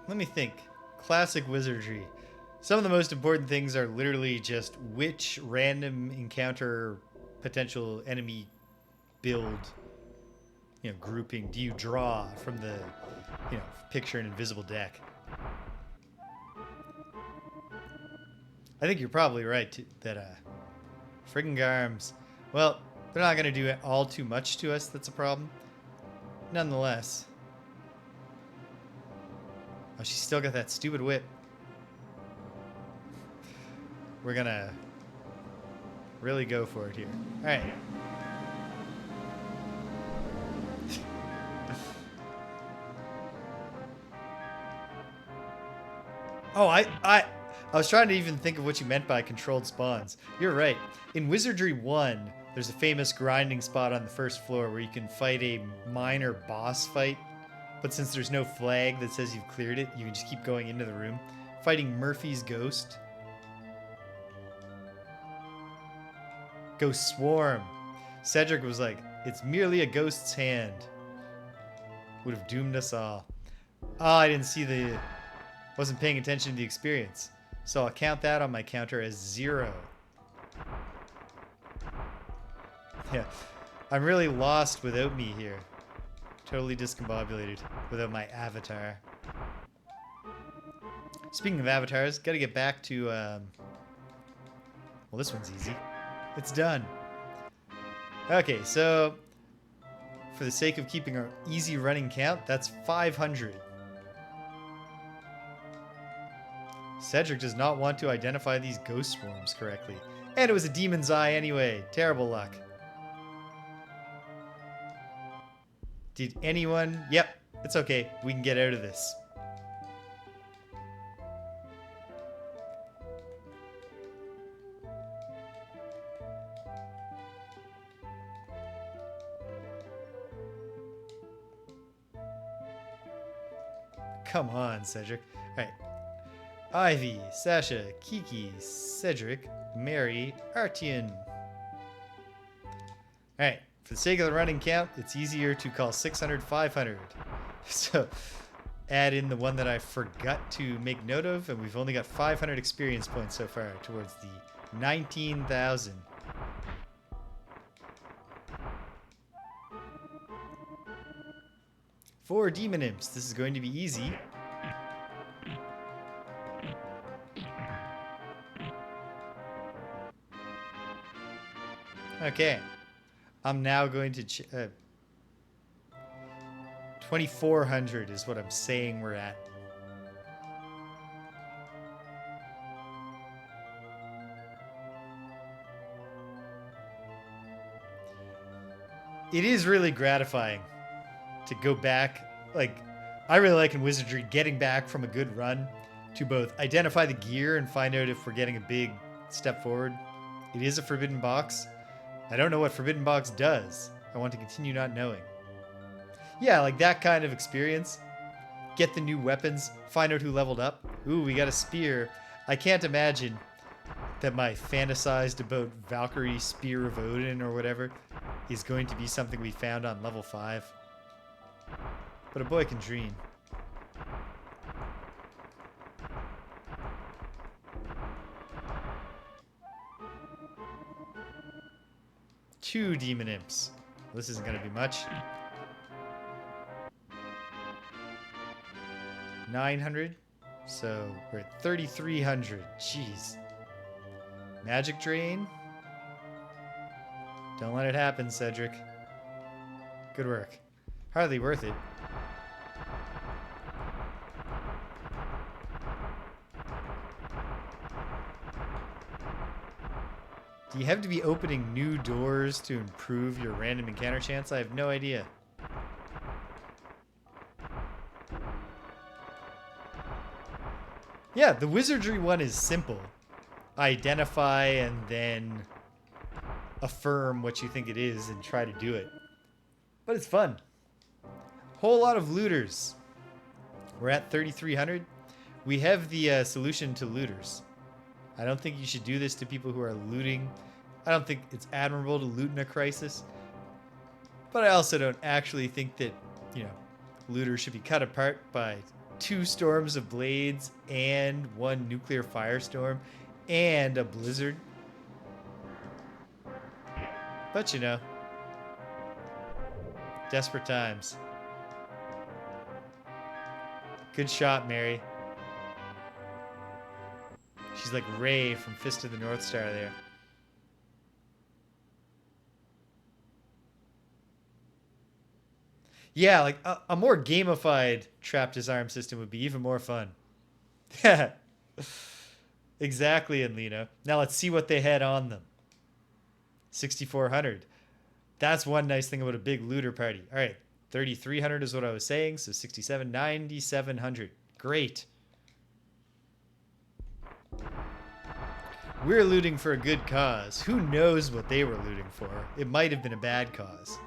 Let me think. Classic Wizardry. Some of the most important things are literally just which random encounter potential enemy build, grouping do you draw from the, picture an invisible deck. I think you're probably right that friggin' Garms, well, they're not going to do all too much to us. That's a problem. Nonetheless. Oh, she's still got that stupid whip. We're gonna Really go for it here. All right. Oh, I was trying to even think of what you meant by controlled spawns. You're right. In Wizardry 1, there's a famous grinding spot on the first floor where you can fight a minor boss fight. But since there's no flag that says you've cleared it, you can just keep going into the room. Fighting Murphy's Ghost. Ghost Swarm. Cedric was like, it's merely a ghost's hand. Would have doomed us all. Oh, I didn't see the... Wasn't paying attention to the experience. So I'll count that on my counter as 0. Yeah. I'm really lost without me here. Totally discombobulated without my avatar. Speaking of avatars, gotta get back to... Well, this one's easy. It's done. Okay, so... For the sake of keeping our easy running count, that's 500. Cedric does not want to identify these ghost swarms correctly. And it was a demon's eye anyway. Terrible luck. Did anyone... Yep, it's okay. We can get out of this. Come on, Cedric. Alright. Ivy, Sasha, Kiki, Cedric, Mary, Artian. Alright, for the sake of the running count, it's easier to call 600 500. So, add in the one that I forgot to make note of, and we've only got 500 experience points so far towards the 19,000. For Demon Imps, this is going to be easy. Okay, I'm now going to 2,400 is what I'm saying we're at. It is really gratifying to go back. Like, I really like in Wizardry getting back from a good run to both identify the gear and find out if we're getting a big step forward. It is a forbidden box. I don't know what Forbidden Box does. I want to continue not knowing. Yeah, like that kind of experience. Get the new weapons. Find out who leveled up. Ooh, we got a spear. I can't imagine that my fantasized about Valkyrie Spear of Odin or whatever is going to be something we found on level 5. But a boy can dream. Two Demon Imps. Well, this isn't going to be much. 900. So we're at 3,300. Jeez. Magic Drain. Don't let it happen, Cedric. Good work. Hardly worth it. Do you have to be opening new doors to improve your random encounter chance? I have no idea. Yeah, the Wizardry one is simple. Identify and then affirm what you think it is and try to do it. But it's fun. Whole lot of looters. We're at 3,300. We have the solution to looters. I don't think you should do this to people who are looting. I don't think it's admirable to loot in a crisis. But I also don't actually think that, looters should be cut apart by 2 storms of blades and 1 nuclear firestorm and a blizzard. But desperate times. Good shot, Mary. She's like Ray from Fist of the North Star there. Yeah, like a more gamified trap disarm system would be even more fun. Exactly, Enlino. Now let's see what they had on them. 6,400. That's one nice thing about a big looter party. All right, 3,300 is what I was saying. So 67, 9,700. Great. We're looting for a good cause. Who knows what they were looting for? It might have been a bad cause.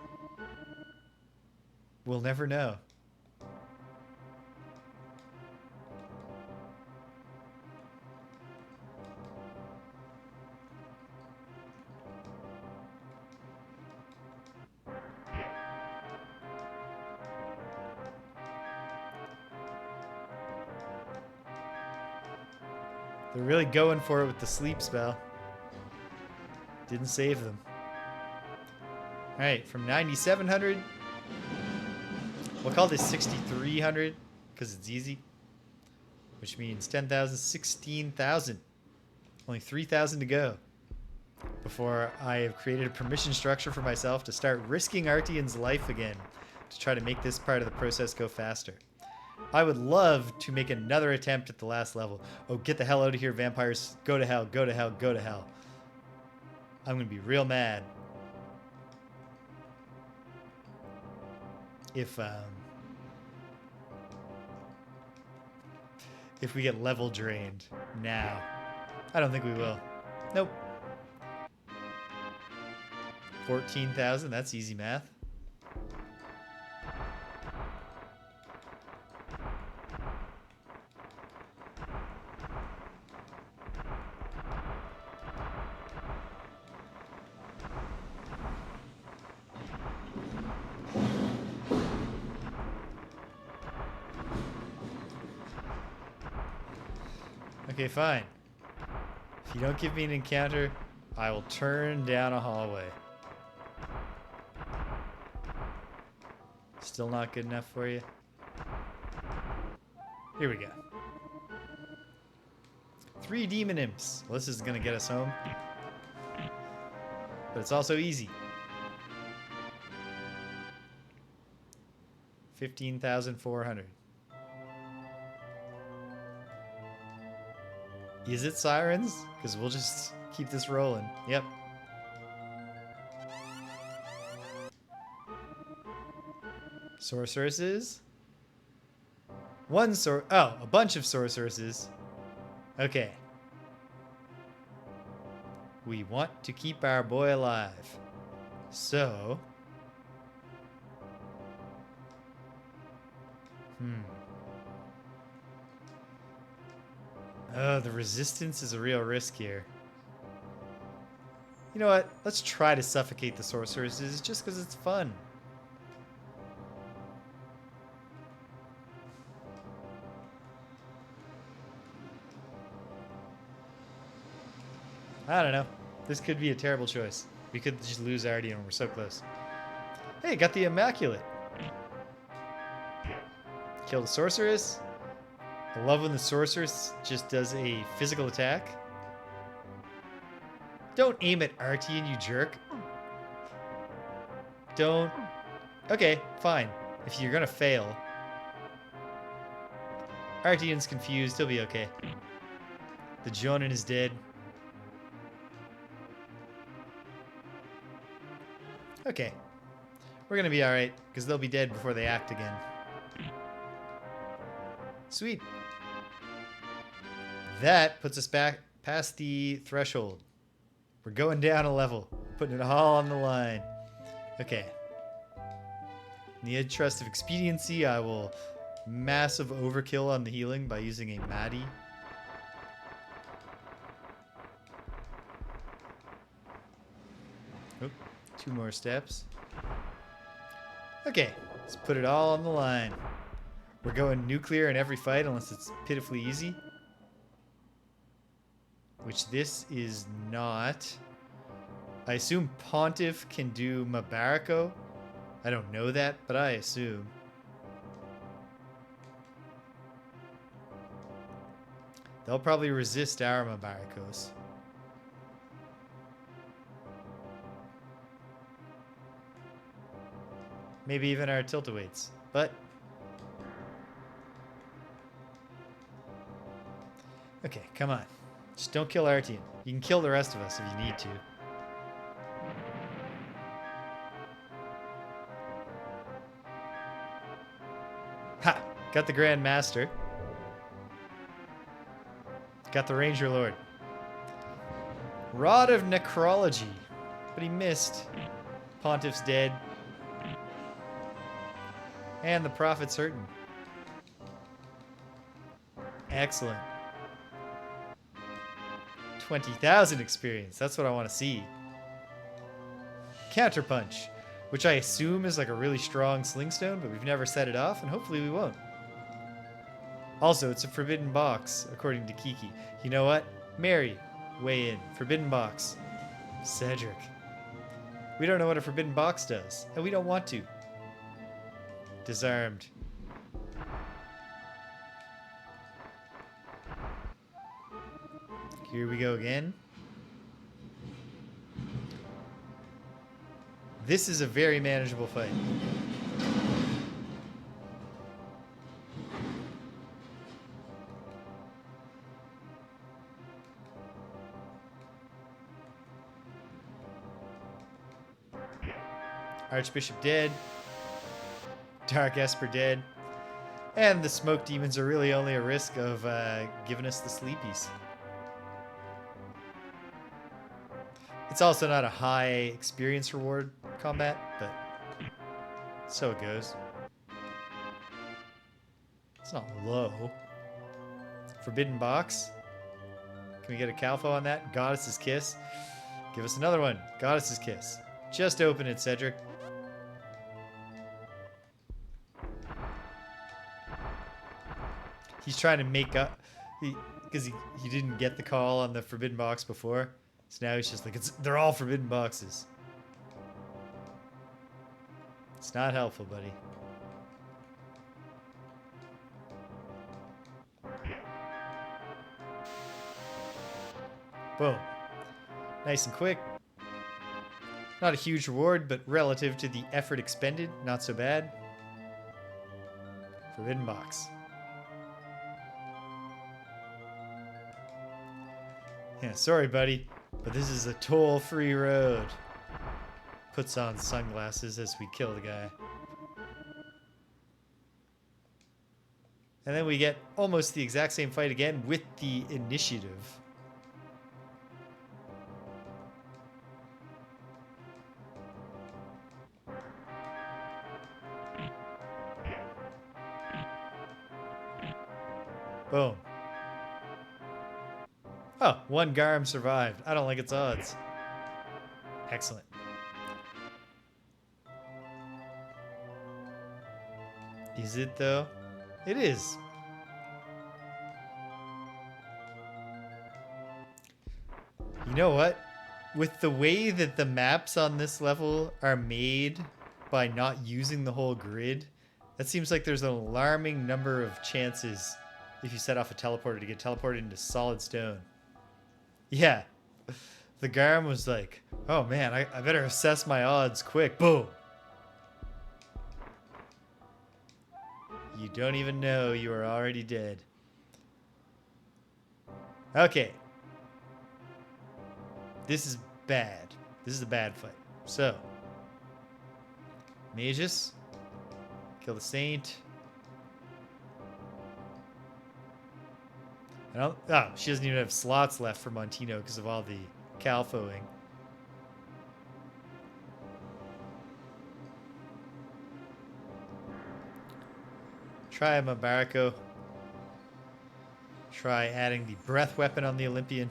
We'll never know. They're really going for it with the sleep spell. Didn't save them. Alright, from 9,700. We'll call this 6,300 because it's easy. Which means 10,000, 16,000. Only 3,000 to go before I have created a permission structure for myself to start risking Artian's life again to try to make this part of the process go faster. I would love to make another attempt at the last level. Oh, get the hell out of here, vampires. Go to hell, go to hell, go to hell. I'm going to be real mad if we get level drained now. I don't think we will. Nope. 14,000, that's easy math. Okay, fine. If you don't give me an encounter, I will turn down a hallway. Still not good enough for you? Here we go. 3 demon imps. Well, this is gonna get us home. But it's also easy. 15,400. Is it sirens? Because we'll just keep this rolling. Yep. Sorceresses. Oh, a bunch of sorceresses. Okay. We want to keep our boy alive. So. Oh, the resistance is a real risk here. You know what? Let's try to suffocate the sorceresses just because it's fun. I don't know. This could be a terrible choice. We could just lose Artian when we're so close. Hey, got the Immaculate. Kill the sorceress. I love when the sorceress just does a physical attack. Don't aim at Artian, you jerk. Don't. Okay, fine. If you're gonna fail. Artian's confused. He'll be okay. The Jonin is dead. Okay. We're gonna be alright, because they'll be dead before they act again. Sweet. That puts us back past the threshold. We're going down a level. Putting it all on the line. Okay. In the interest of expediency, I will massive overkill on the healing by using a Maddie. Oop, 2 more steps. Okay, let's put it all on the line. We're going nuclear in every fight unless it's pitifully easy. Which this is not. I assume Pontiff can do Mabarako. I don't know that, but I assume. They'll probably resist our Mabarakos. Maybe even our Tilt-A-Weights, but... Okay, come on. Just don't kill Artian. You can kill the rest of us if you need to. Ha! Got the Grand Master. Got the Ranger Lord. Rod of Necrology. But he missed. Pontiff's dead. And the Prophet's hurting. Excellent. 20,000 experience. That's what I want to see. Counterpunch, which I assume is like a really strong slingstone, but we've never set it off, and hopefully we won't. Also, it's a forbidden box, according to Kiki. You know what? Mary, weigh in. Forbidden box. Cedric. We don't know what a forbidden box does, and we don't want to. Disarmed. Here we go again. This is a very manageable fight. Archbishop dead. Dark Esper dead. And the smoke demons are really only a risk of giving us the sleepies. It's also not a high experience reward combat, but so it goes. It's not low. Forbidden box. Can we get a Calfo on that? Goddess's Kiss. Give us another one. Goddess's Kiss. Just open it, Cedric. He's trying to make up because he didn't get the call on the forbidden box before. So now he's just like, they're all forbidden boxes. It's not helpful, buddy. Boom. Nice and quick. Not a huge reward, but relative to the effort expended, not so bad. Forbidden box. Yeah, sorry, buddy, but this is a toll-free road. Puts on sunglasses as we kill the guy. And then we get almost the exact same fight again with the initiative. Boom. Oh, one Garm survived. I don't like its odds. Excellent. Is it, though? It is. You know what? With the way that the maps on this level are made by not using the whole grid, that seems like there's an alarming number of chances if you set off a teleporter to get teleported into solid stone. Yeah. The Garm was like, oh man, I better assess my odds quick. Boom. You don't even know you are already dead. Okay. This is bad. This is a bad fight. So. Magus. Kill the Saint. Oh, she doesn't even have slots left for Montino because of all the Calfoing. Try a Mabaraco. Try adding the breath weapon on the Olympian.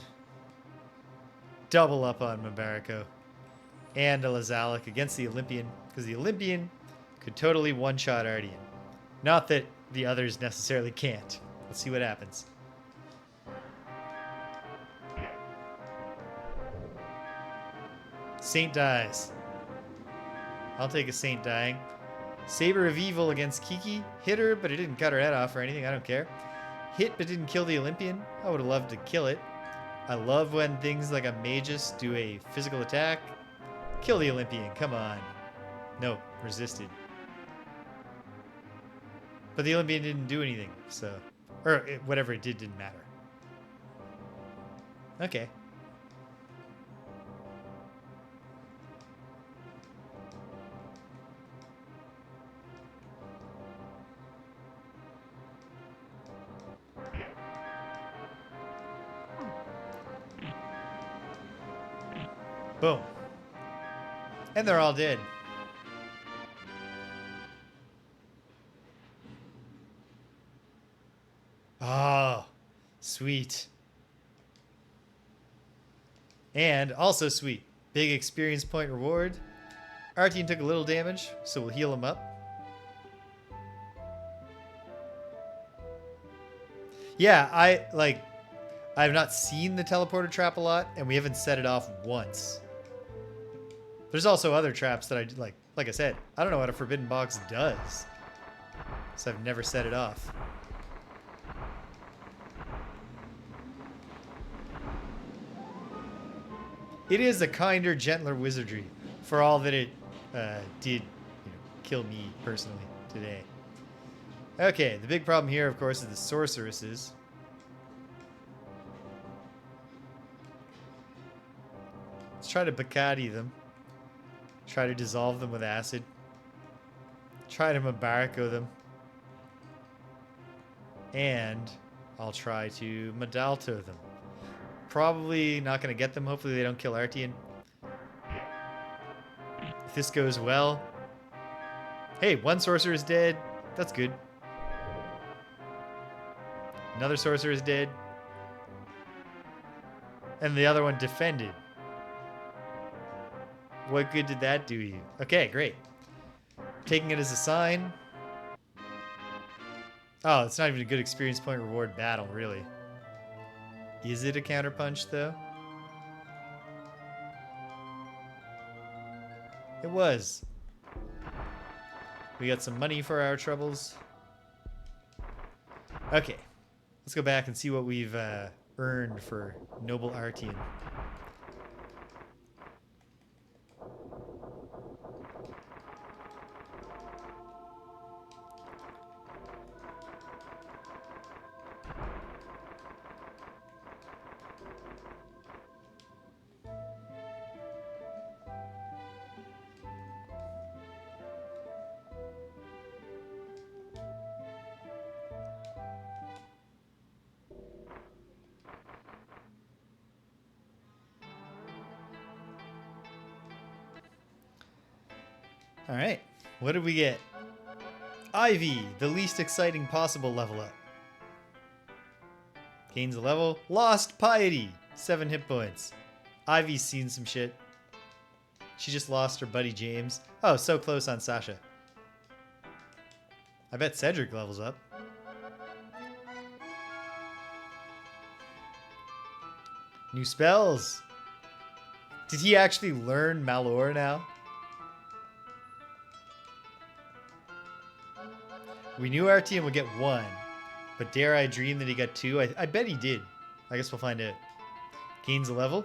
Double up on Mabaraco. And a Lazalic against the Olympian, because the Olympian could totally one-shot Artian. Not that the others necessarily can't. Let's see what happens. Saint dies. I'll take a Saint dying. Saber of Evil against Kiki. Hit her, but it didn't cut her head off or anything. I don't care. Hit, but didn't kill the Olympian. I would have loved to kill it. I love when things like a Magus do a physical attack. Kill the Olympian. Come on. No. Resisted. But the Olympian didn't do anything, so... Or whatever it didn't matter. Okay. Boom. And they're all dead. Oh, sweet. And also sweet. Big experience point reward. Artian took a little damage, so we'll heal him up. Yeah, I've not seen the teleporter trap a lot, and we haven't set it off once. There's also other traps that I like I said, I don't know what a forbidden box does. So I've never set it off. It is a kinder, gentler wizardry, for all that it did, kill me personally today. Okay, the big problem here, of course, is the sorceresses. Let's try to Bacardi them. Try to dissolve them with acid. Try to Mabarako them. And I'll try to Madalto them. Probably not going to get them. Hopefully they don't kill Artian. If this goes well... Hey, one sorcerer is dead. That's good. Another sorcerer is dead. And the other one defended. What good did that do you? Okay, great. Taking it as a sign. Oh, it's not even a good experience point reward battle, really. Is it a counterpunch, though? It was. We got some money for our troubles. Okay. Let's go back and see what we've earned for Noble Artian. All right, what did we get? Ivy, the least exciting possible level up. Gains a level. Lost Piety, 7 hit points. Ivy's seen some shit. She just lost her buddy James. Oh, so close on Sasha. I bet Cedric levels up. New spells. Did he actually learn Malor now? We knew Artian would get 1, but dare I dream that he got 2? I bet he did. I guess we'll find out. Gains a level.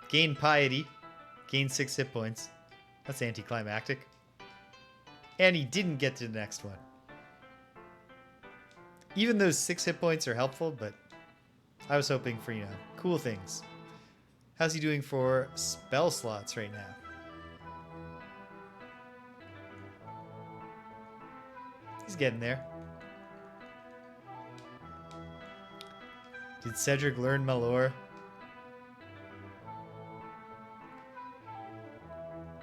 Gain Piety. Gain 6 hit points. That's anticlimactic. And he didn't get to the next one. Even those 6 hit points are helpful, but I was hoping for, cool things. How's he doing for spell slots right now? He's getting there. Did Cedric learn Malor?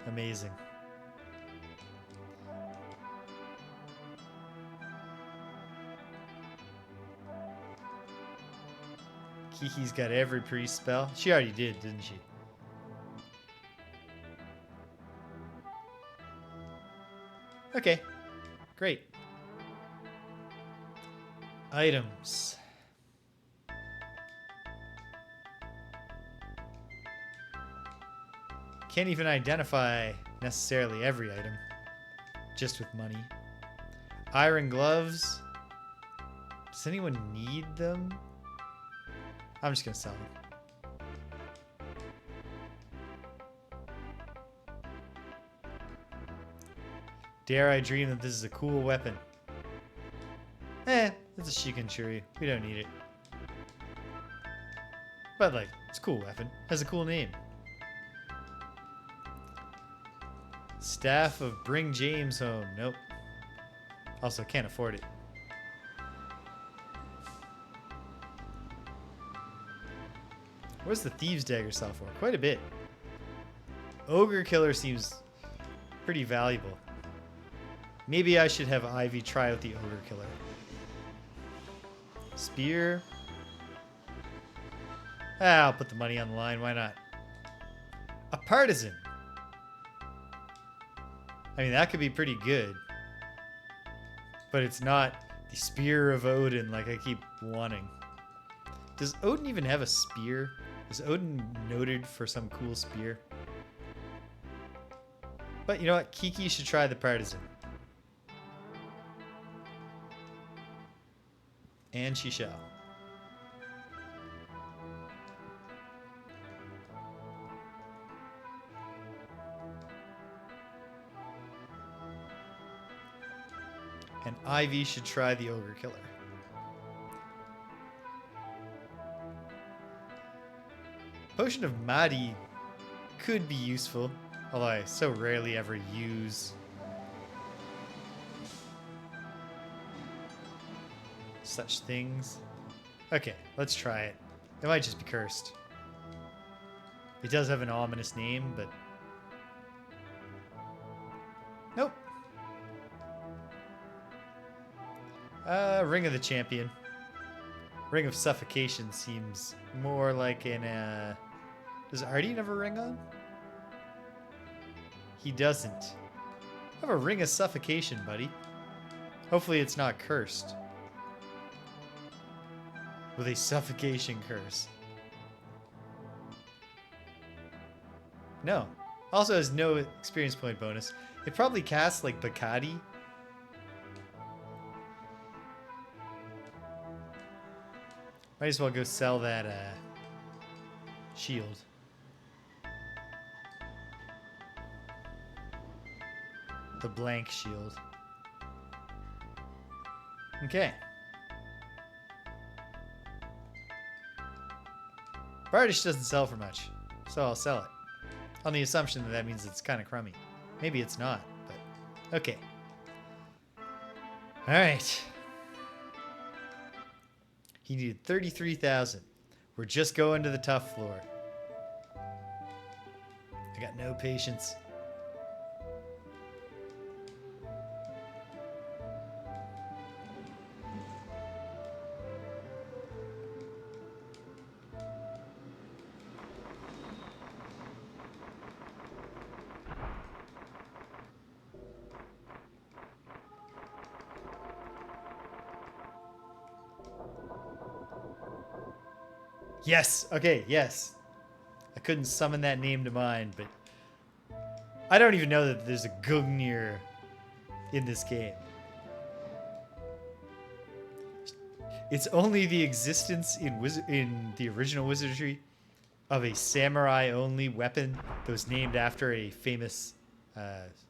Amazing. Kiki's got every priest spell. She already did, didn't she? Okay. Great. Items. Can't even identify necessarily every item. Just with money. Iron gloves. Does anyone need them? I'm just gonna sell them. Dare I dream that this is a cool weapon? It's a Shikanshuri. We don't need it. But, it's a cool weapon. Has a cool name. Staff of Bring James Home. Nope. Also, can't afford it. What's the Thieves' Dagger sell for? Quite a bit. Ogre Killer seems pretty valuable. Maybe I should have Ivy try out the Ogre Killer. Spear. I'll put the money on the line. Why not? A Partisan. I mean, that could be pretty good. But it's not the Spear of Odin like I keep wanting. Does Odin even have a spear? Is Odin noted for some cool spear? But you know what? Kiki should try the Partisan. And she shall. And Ivy should try the Ogre Killer. Potion of Mahdi could be useful, although I so rarely ever use such things. Okay, let's try it. It might just be cursed. It does have an ominous name, but... Nope. Ring of the Champion. Ring of Suffocation seems more like an... Does Artian have a ring on? He doesn't. I have a Ring of Suffocation, buddy. Hopefully it's not cursed. With a suffocation curse. No. Also has no experience point bonus. It probably casts like Bacardi. Might as well go sell that shield. The blank shield. Okay. Bardish doesn't sell for much, so I'll sell it. On the assumption that that means it's kind of crummy. Maybe it's not, but okay. Alright. He needed 33,000. We're just going to the tough floor. I got no patience. Yes. Okay, yes. I couldn't summon that name to mind, but I don't even know that there's a Gungnir in this game. It's only the existence in the original Wizardry of a samurai-only weapon that was named after a famous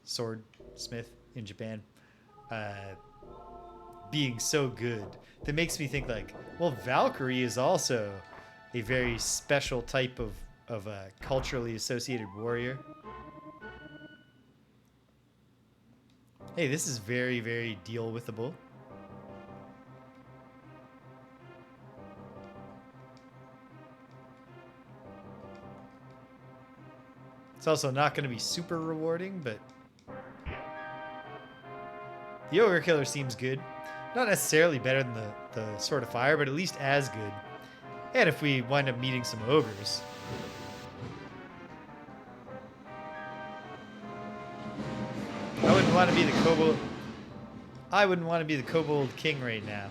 swordsmith in Japan being so good that makes me think like, well, Valkyrie is also a very special type of a culturally associated warrior. Hey, this is very, very deal-withable. It's also not going to be super rewarding, but the Ogre Killer seems good. Not necessarily better than the Sword of Fire, but at least as good. And if we wind up meeting some ogres. I wouldn't want to be the kobold. I wouldn't want to be the kobold king right now.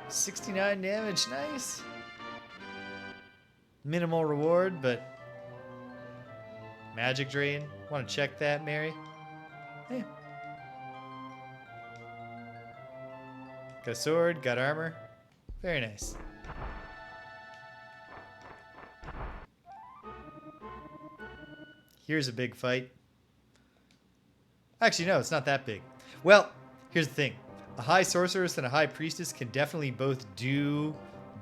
69 damage, nice. Minimal reward, but magic drain. Want to check that, Mary? Yeah. Got a sword, got armor. Very nice. Here's a big fight. Actually, no, it's not that big. Well, here's the thing. A high sorceress and a high priestess can definitely both do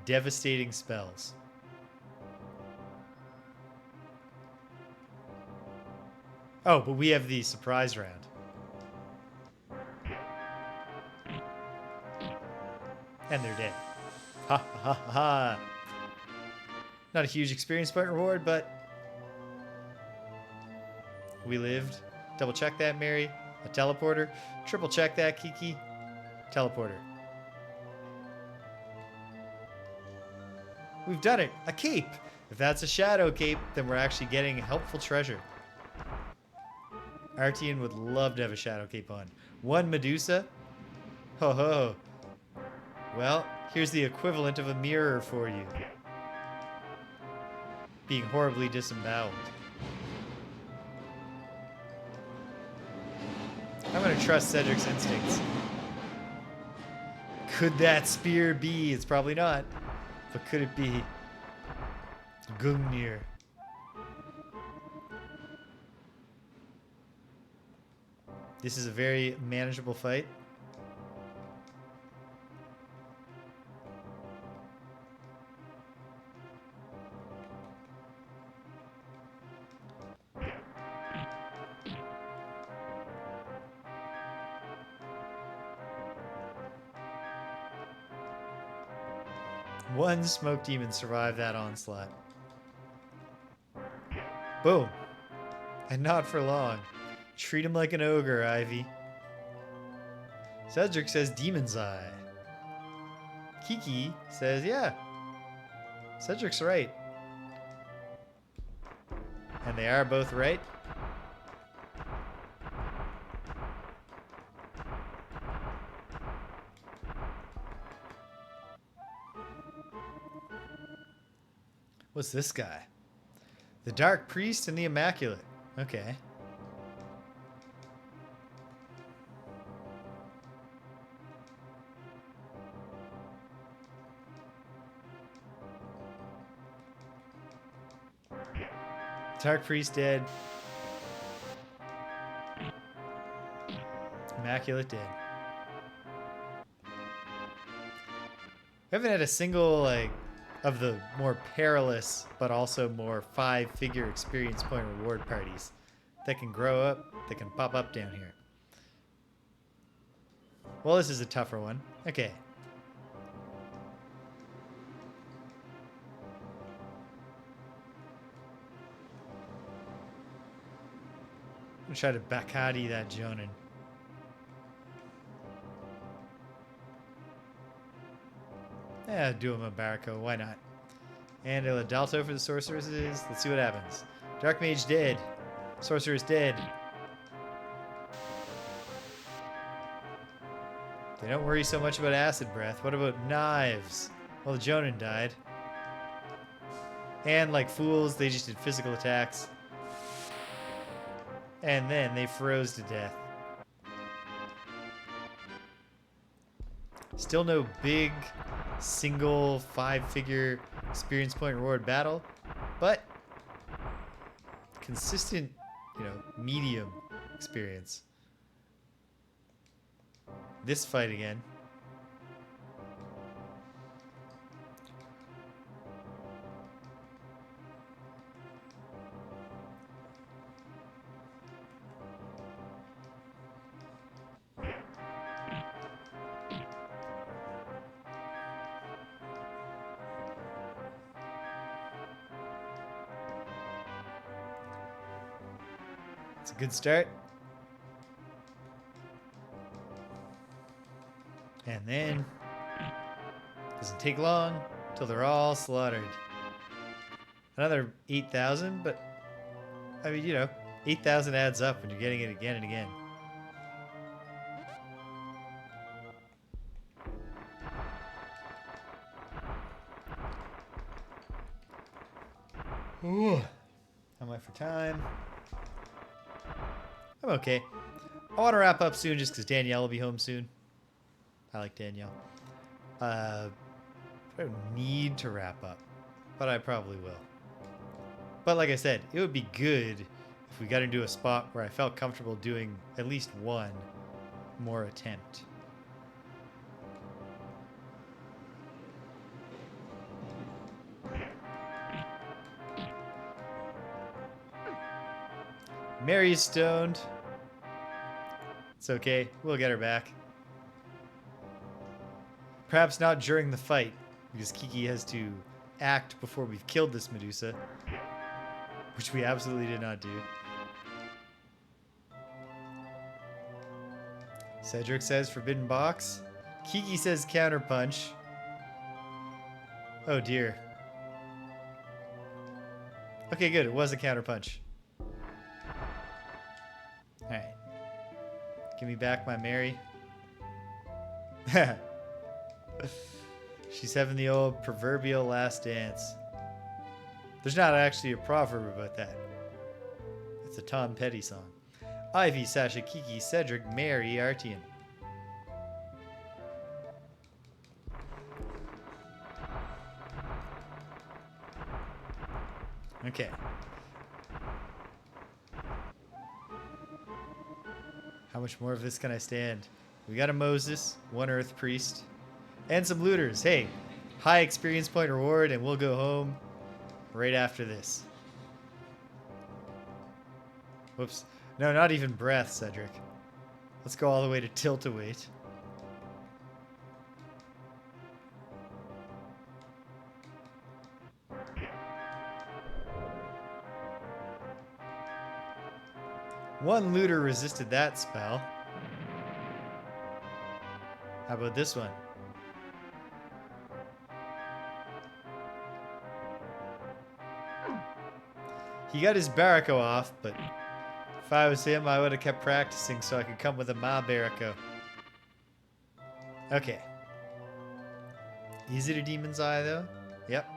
devastating spells. Oh, but we have the surprise round. And they're dead. Ha ha ha ha. Not a huge experience point reward, but We lived. Double check that, Mary. A teleporter. Triple check that, Kiki. Teleporter. We've done it. A cape. If that's a shadow cape, then we're actually getting helpful treasure. Artian would love to have a shadow cape on. 1 Medusa? Ho ho. Well, here's the equivalent of a mirror for you. Being horribly disemboweled. I'm gonna trust Cedric's instincts. Could that spear be? It's probably not. But could it be? Gungnir. This is a very manageable fight. One smoke demon survived that onslaught. Boom. And not for long. Treat him like an ogre, Ivy. Cedric says Demon's Eye. Kiki says, yeah. Cedric's right. And they are both right. What's this guy? The Dark Priest and the Immaculate. Okay. Dark Priest dead. Immaculate dead. We haven't had a single, like, of the more perilous, but also more 5-figure experience point reward parties that can grow up, that can pop up down here. Well, this is a tougher one. Okay. I'm gonna try to Bacardi that Jonin. Yeah, do him a Barako, why not? And a Ladalto for the sorceresses. Let's see what happens. Dark Mage dead. Sorceress dead. They don't worry so much about acid breath. What about knives? Well, the Jonin died. And like fools, they just did physical attacks. And then they froze to death. Still no big single 5-figure experience point reward battle, but consistent, medium experience. This fight again. It's a good start. And then, doesn't take long till they're all slaughtered. Another 8,000, but, 8,000 adds up when you're getting it again and again. Ooh. How am I for time? I'm okay. I want to wrap up soon just because Danielle will be home soon. I like Danielle. I don't need to wrap up, but I probably will. But like I said, it would be good if we got into a spot where I felt comfortable doing at least one more attempt. Mary's stoned. It's okay. We'll get her back. Perhaps not during the fight, because Kiki has to act before we've killed this Medusa, which we absolutely did not do. Cedric says forbidden box. Kiki says counterpunch. Oh dear. Okay, good. It was a counterpunch. Alright. Give me back my Mary. She's having the old proverbial last dance. There's not actually a proverb about that. It's a Tom Petty song. Ivy, Sasha, Kiki, Cedric, Mary, Artian. Okay. How much more of this can I stand? We got a Moses, one Earth Priest, and some looters. Hey, high experience point reward, and we'll go home right after this. Whoops. No, not even breath, Cedric. Let's go all the way to Tilt-A-Wait. One looter resisted that spell. How about this one? He got his Barako off, but if I was him, I would have kept practicing so I could come with a Ma Barako. Okay. Is it a Demon's Eye, though? Yep.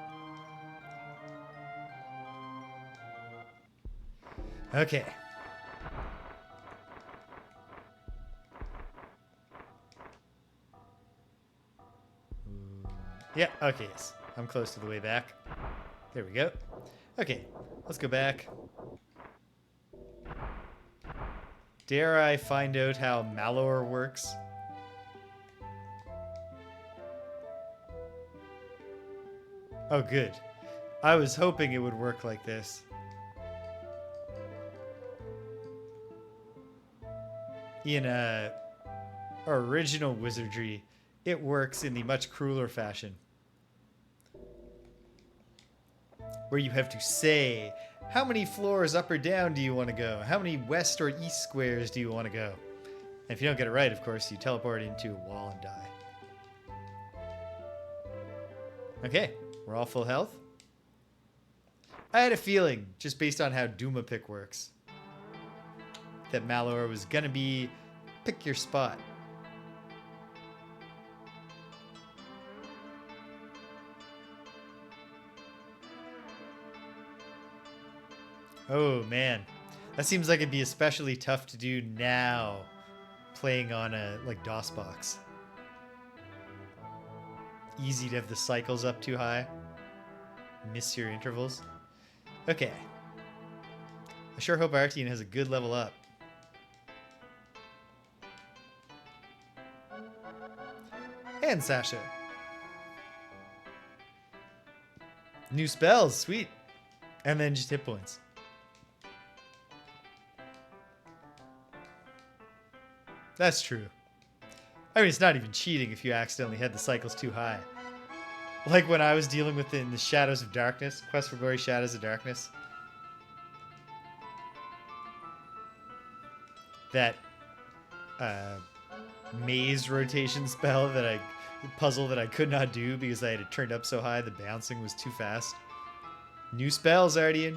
Okay. Yeah, okay, yes. I'm close to the way back. There we go. Okay, let's go back. Dare I find out how Malor works? Oh, good. I was hoping it would work like this. In original Wizardry, it works in the much crueler fashion, where you have to say, how many floors up or down do you want to go? How many west or east squares do you want to go? And if you don't get it right, of course, you teleport into a wall and die. Okay, we're all full health. I had a feeling, just based on how Duma Pick works, that Malor was gonna be pick your spot. Oh man, that seems like it'd be especially tough to do now, playing on a DOS box. Easy to have the cycles up too high. Miss your intervals. Okay. I sure hope Artian has a good level up. And Sasha. New spells, sweet. And then just hit points. That's true. I mean, it's not even cheating if you accidentally had the cycles too high. Like when I was dealing with it in the Shadows of Darkness, Quest for Glory Shadows of Darkness. That maze rotation spell puzzle that I could not do because I had it turned up so high the bouncing was too fast. New spells, Artian.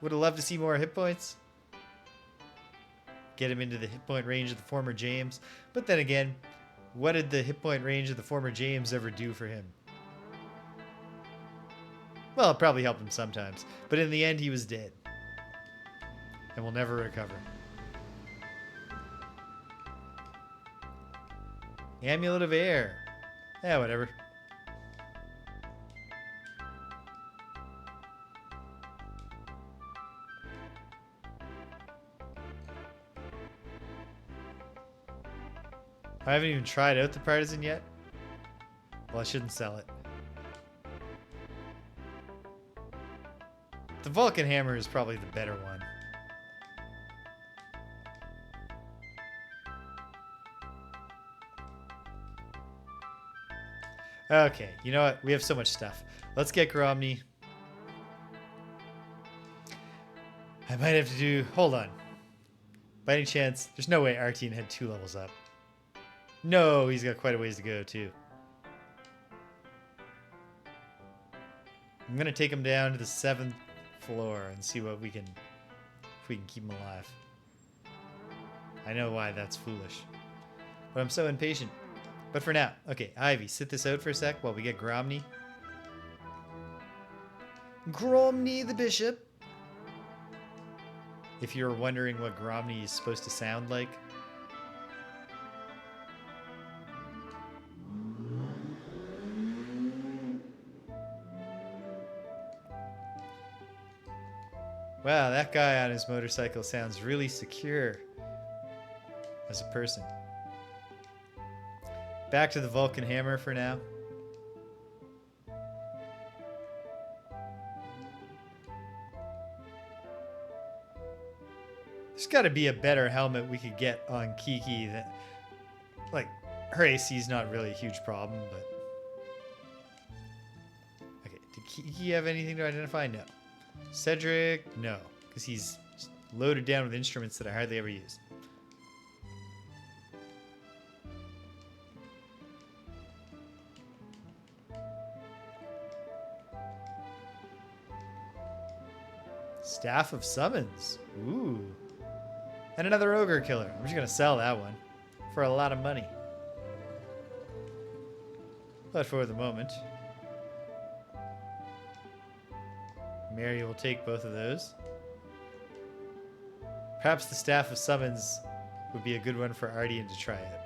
Would have loved to see more hit points. Get him into the hit point range of the former James. But then again, what did the hit point range of the former James ever do for him? Well, it probably helped him sometimes. But in the end, he was dead. And will never recover. Amulet of Air. Yeah, whatever. I haven't even tried out the Partisan yet. Well, I shouldn't sell it. The Vulcan Hammer is probably the better one. Okay, you know what? We have so much stuff. Let's get Gromny. I might have to do... Hold on. By any chance, there's no way Artian had 2 levels up. No, he's got quite a ways to go, too. I'm going to take him down to the 7th floor and see what we can... if we can keep him alive. I know why that's foolish. But I'm so impatient. But for now, okay, Ivy, sit this out for a sec while we get Gromny. Gromny the Bishop! If you're wondering what Gromny is supposed to sound like. Wow, that guy on his motorcycle sounds really secure as a person. Back to the Vulcan Hammer for now. There's got to be a better helmet we could get on Kiki. That, like, her AC is not really a huge problem, but... Okay, did Kiki have anything to identify? No. Cedric? No, because he's loaded down with instruments that I hardly ever use. Staff of Summons. Ooh. And another Ogre Killer. I'm just going to sell that one for a lot of money. But for the moment, Mary will take both of those. Perhaps the Staff of Summons would be a good one for Artian to try it.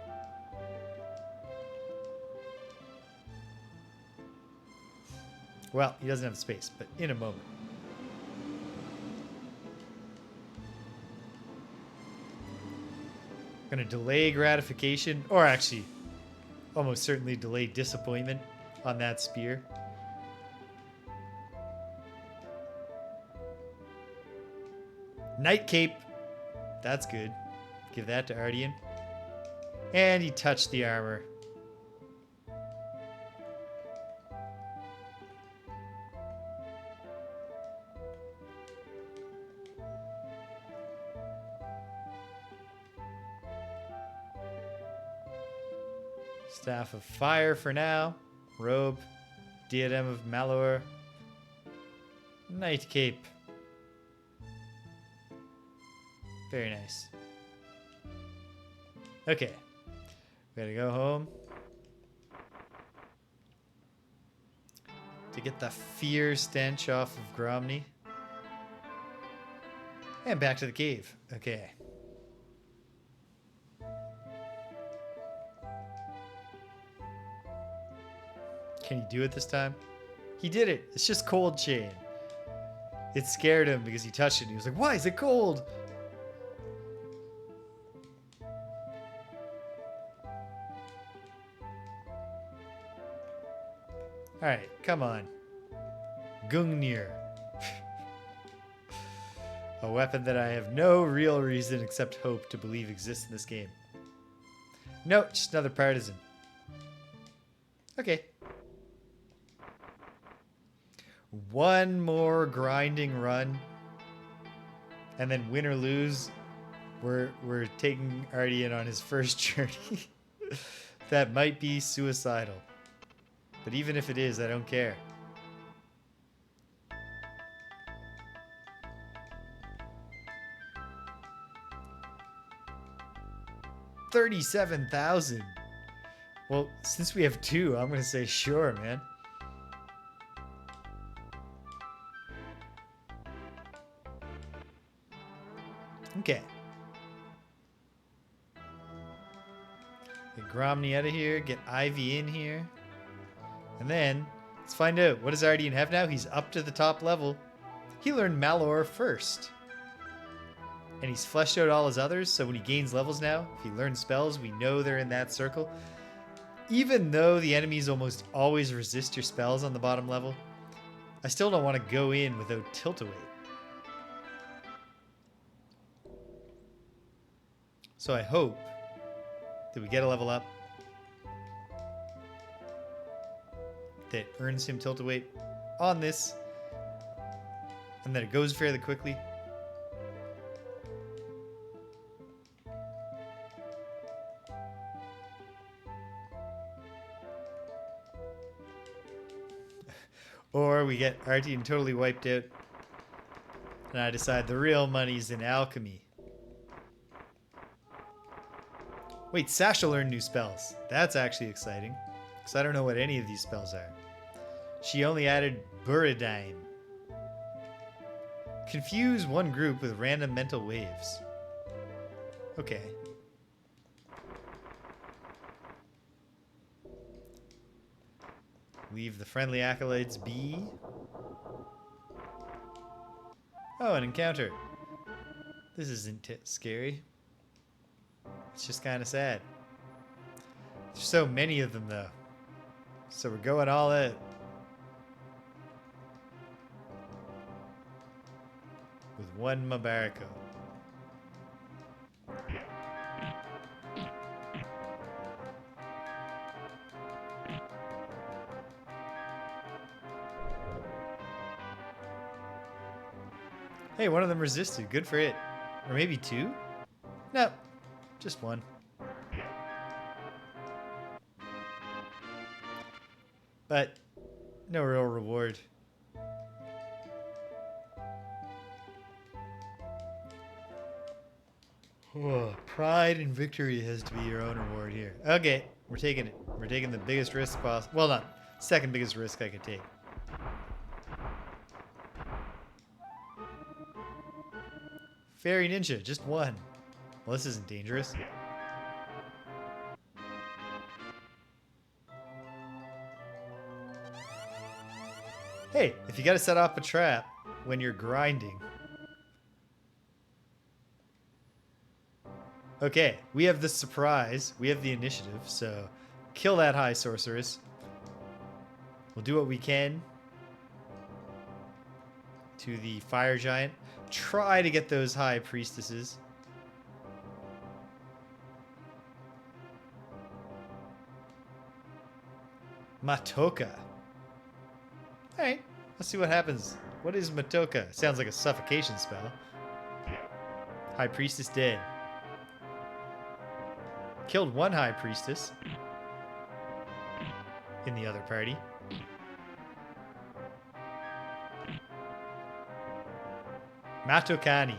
Well, he doesn't have the space, but in a moment. Going to delay gratification, or actually almost certainly delay disappointment on that spear. Night Cape. That's good. Give that to Artian. And he touched the armor. Staff of Fire for now. Robe. Diadem of Malor. Night Cape. Very nice. Okay. We gotta go home. To get the fear stench off of Gromny. And back to the cave. Okay. Can he do it this time? He did it. It's just cold chain. It scared him because he touched it. And he was like, why is it cold? Alright, come on. Gungnir. A weapon that I have no real reason except hope to believe exists in this game. No, just another partisan. Okay. One more grinding run. And then win or lose, we're taking Artian on his first journey. That might be suicidal. But even if it is, I don't care. $37,000. Well, since we have 2, I'm gonna say sure, man. Okay. Get Gromny out of here. Get Ivy in here. And then, let's find out. What does Artian have now? He's up to the top level. He learned Malor first. And he's fleshed out all his others, so when he gains levels now, if he learns spells, we know they're in that circle. Even though the enemies almost always resist your spells on the bottom level, I still don't want to go in without Tilt-A-Weight. So I hope that we get a level up that earns him Tilt-A-Weight on this, and that it goes fairly quickly. Or we get Artian totally wiped out. And I decide the real money's in alchemy. Wait, Sasha learned new spells. That's actually exciting. Because I don't know what any of these spells are. She only added Buridime. Confuse one group with random mental waves. Okay. Leave the friendly acolytes be. Oh, an encounter. This isn't scary. It's just kind of sad. There's so many of them, though. So we're going all out. With one Mabarako. Hey, one of them resisted. Good for it. Or maybe two? No, just one. But no real reward. Oh, pride and victory has to be your own reward here. Okay, we're taking it. We're taking the biggest risk possible. Well, not second biggest risk I could take. Fairy Ninja, just one. Well, this isn't dangerous. Hey, if you gotta set up a trap when you're grinding. Okay, we have the surprise. We have the initiative, so kill that high sorceress. We'll do what we can to the fire giant. Try to get those high priestesses. Matoka. Alright, let's see what happens. What is Matoka? Sounds like a suffocation spell. High priestess dead. Killed one high priestess in the other party. Matokani.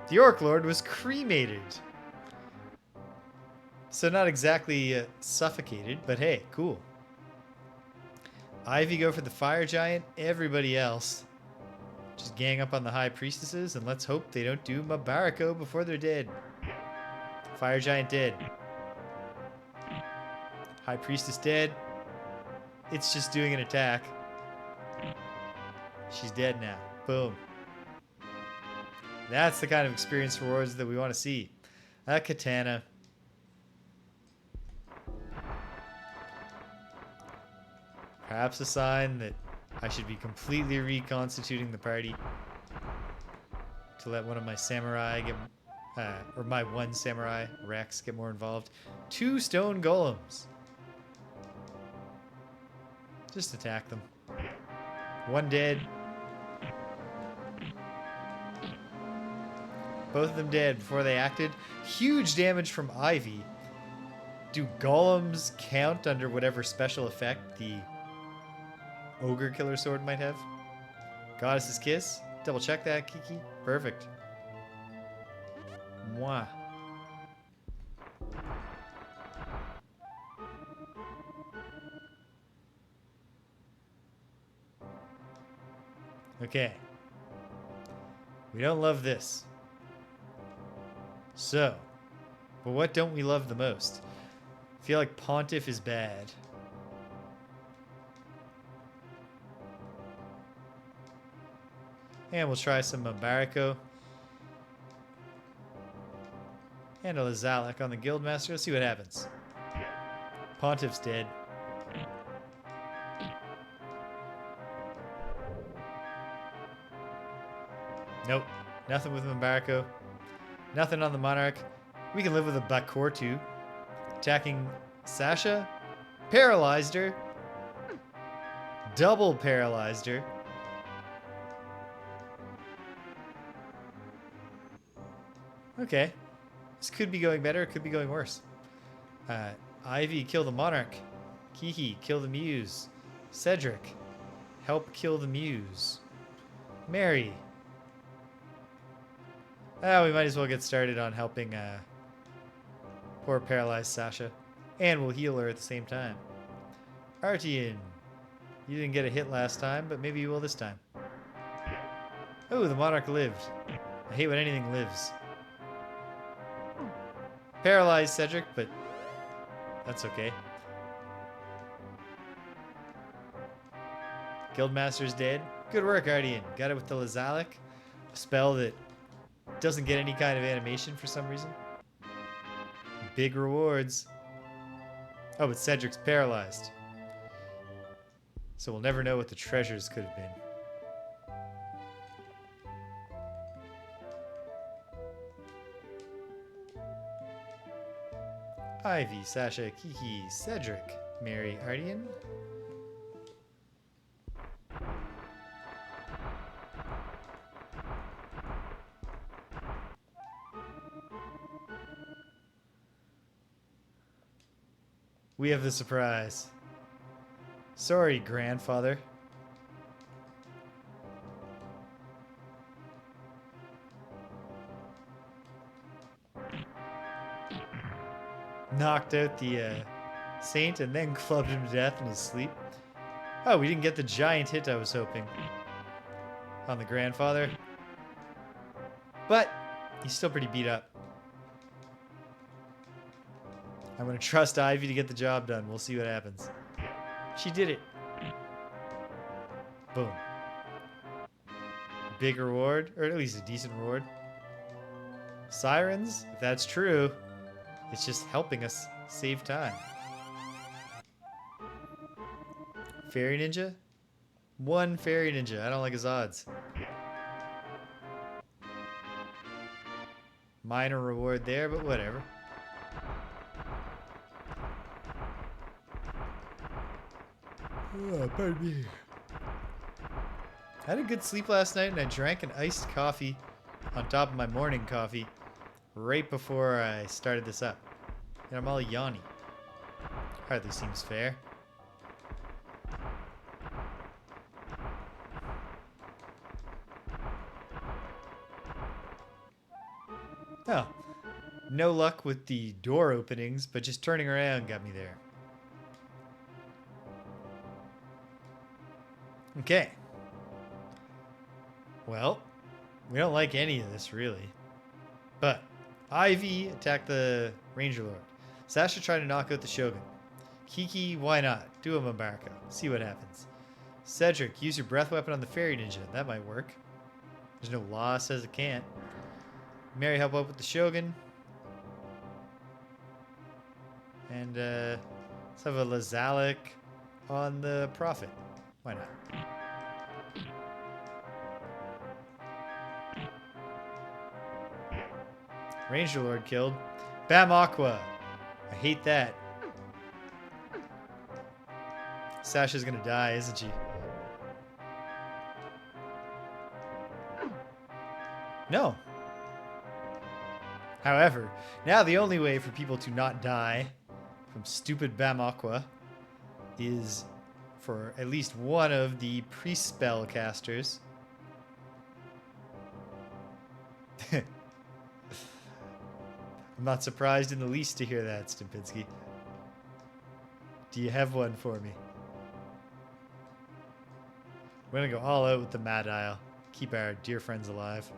The Orc Lord was cremated. So not exactly suffocated, but hey, cool. Ivy go for the fire giant. Everybody else just gang up on the high priestesses, and let's hope they don't do Mabarako before they're dead. Fire giant dead. High priestess dead. It's just doing an attack. She's dead now. Boom. That's the kind of experience rewards that we want to see. A katana. Perhaps a sign that I should be completely reconstituting the party to let one of my samurai get, or my one samurai, Rex, get more involved. 2 stone golems. Just attack them. 1 dead. Both of them dead before they acted. Huge damage from Ivy. Do golems count under whatever special effect the Ogre Killer Sword might have? Goddess's Kiss? Double check that, Kiki. Perfect. Mwah. Okay. We don't love this. So, but what don't we love the most? I feel like Pontiff is bad. And we'll try some Mabarako. And a Lazalek on the Guildmaster. Let's see what happens. Pontiff's dead. Nope. Nothing with Mabarako. Nothing on the Monarch. We can live with a Bakortu. Attacking Sasha. Paralyzed her. Double paralyzed her. Okay. This could be going better. It could be going worse. Ivy, kill the Monarch. Kiki, kill the Muse. Cedric, help kill the Muse. Mary. Ah, we might as well get started on helping poor paralyzed Sasha. And we'll heal her at the same time. Artian. You didn't get a hit last time, but maybe you will this time. Oh, the Monarch lived. I hate when anything lives. Paralyzed Cedric, but that's okay. Guildmaster's dead. Good work, Artian. Got it with the Lazalic. A spell that doesn't get any kind of animation for some reason. Big rewards. Oh, but Cedric's paralyzed. So we'll never know what the treasures could have been. Ivy, Sasha, Kiki, Cedric, Mary, Artian. We have the surprise. Sorry, grandfather. Knocked out the saint and then clubbed him to death in his sleep. Oh, we didn't get the giant hit I was hoping on the grandfather. But he's still pretty beat up. I'm going to trust Ivy to get the job done. We'll see what happens. She did it. Boom. Big reward, or at least a decent reward. Sirens, if that's true, it's just helping us save time. Fairy Ninja? One Fairy Ninja. I don't like his odds. Minor reward there, but whatever. Oh, pardon me. I had a good sleep last night and I drank an iced coffee on top of my morning coffee right before I started this up. And I'm all yawny. Hardly seems fair. Oh. No luck with the door openings, but just turning around got me there. Okay. Well, we don't like any of this, really. But Ivy attacked the Ranger Lord. Sasha tried to knock out the Shogun. Kiki, why not? Do a Mambarko. See what happens. Cedric, use your breath weapon on the Fairy Ninja. That might work. There's no law that says it can't. Mary, help out with the Shogun. And let's have a Lazalic on the Prophet. Why not? Ranger Lord killed. Bam Aqua. I hate that. Sasha's gonna die, isn't she? No. However, now the only way for people to not die from stupid Bam Aqua is for at least one of the pre-spell casters. I'm not surprised in the least to hear that, Stimpinski. Do you have one for me? We're gonna go all out with the Mad Isle. Keep our dear friends alive.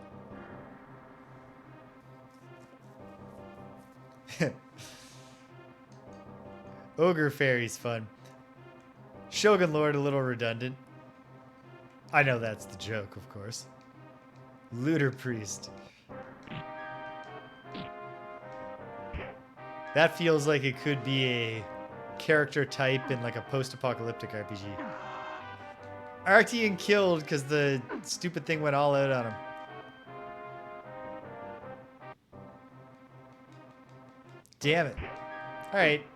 Ogre Fairy's fun. Shogun Lord a little redundant. I know that's the joke, of course. Looter Priest. That feels like it could be a character type in like a post-apocalyptic RPG. Artian killed because the stupid thing went all out on him. Damn it. Alright.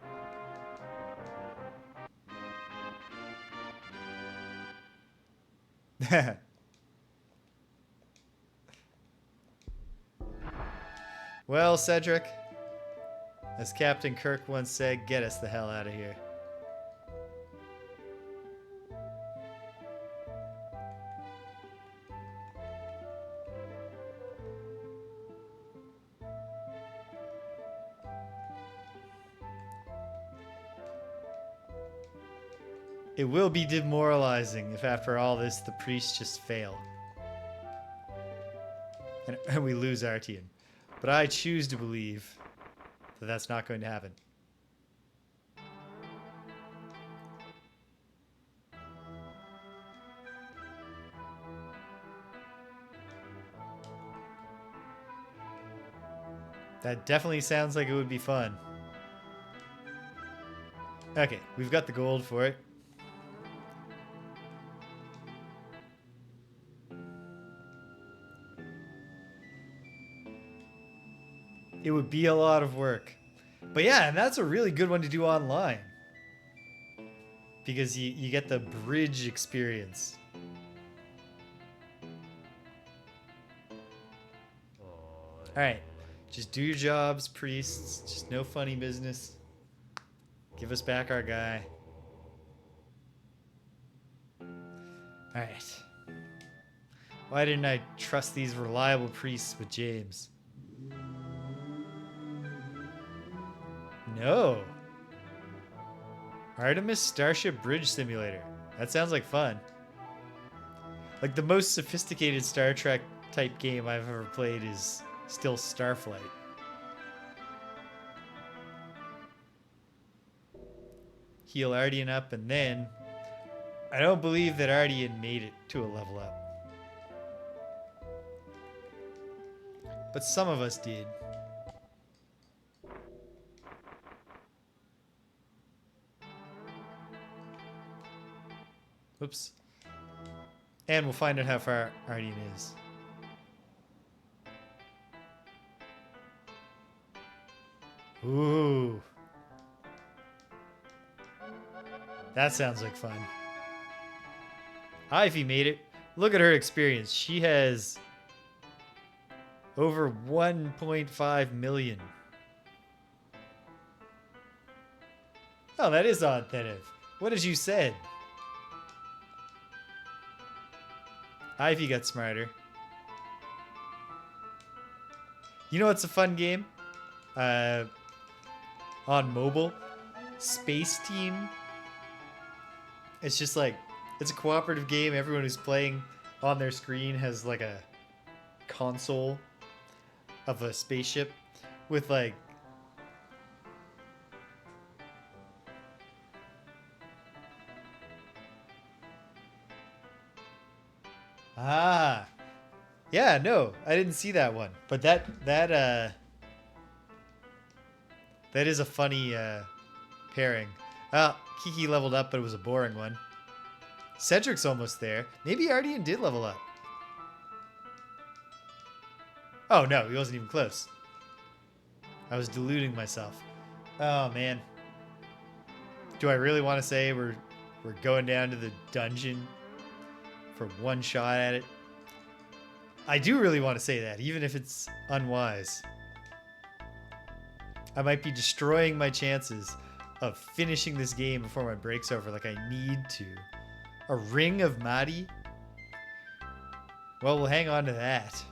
Well, Cedric, As Captain Kirk once said, get us the hell out of here. It will be demoralizing if after all this the priests just fail. And we lose Artian. But I choose to believe that that's not going to happen. That definitely sounds like it would be fun. Okay, we've got the gold for it. It would be a lot of work. But yeah, and that's a really good one to do online. Because you get the bridge experience. Alright. Just do your jobs, priests. Just no funny business. Give us back our guy. Alright. Why didn't I trust these reliable priests with James? No. Artemis Starship Bridge Simulator. That sounds like fun. Like the most sophisticated Star Trek type game I've ever played is still Starflight. Heal Artian up, and then I don't believe that Artian made it to a level up. But some of us did. Oops. And we'll find out how far Artian is. Ooh. That sounds like fun. Ivy made it. Look at her experience. She has over 1.5 million. Oh, that is authentic. What did you said? Ivy got smarter. You know what's a fun game? On mobile? Space Team. It's just like, it's a cooperative game. Everyone who's playing on their screen has like a console of a spaceship with like yeah, no, I didn't see that one. But that is a funny pairing. Kiki leveled up, but it was a boring one. Cedric's almost there. Maybe Artian did level up. Oh no, he wasn't even close. I was deluding myself. Oh man. Do I really want to say we're going down to the dungeon for one shot at it? I do really want to say that, even if it's unwise. I might be destroying my chances of finishing this game before my break's over like I need to. A Ring of Mahdi? Well, we'll hang on to that.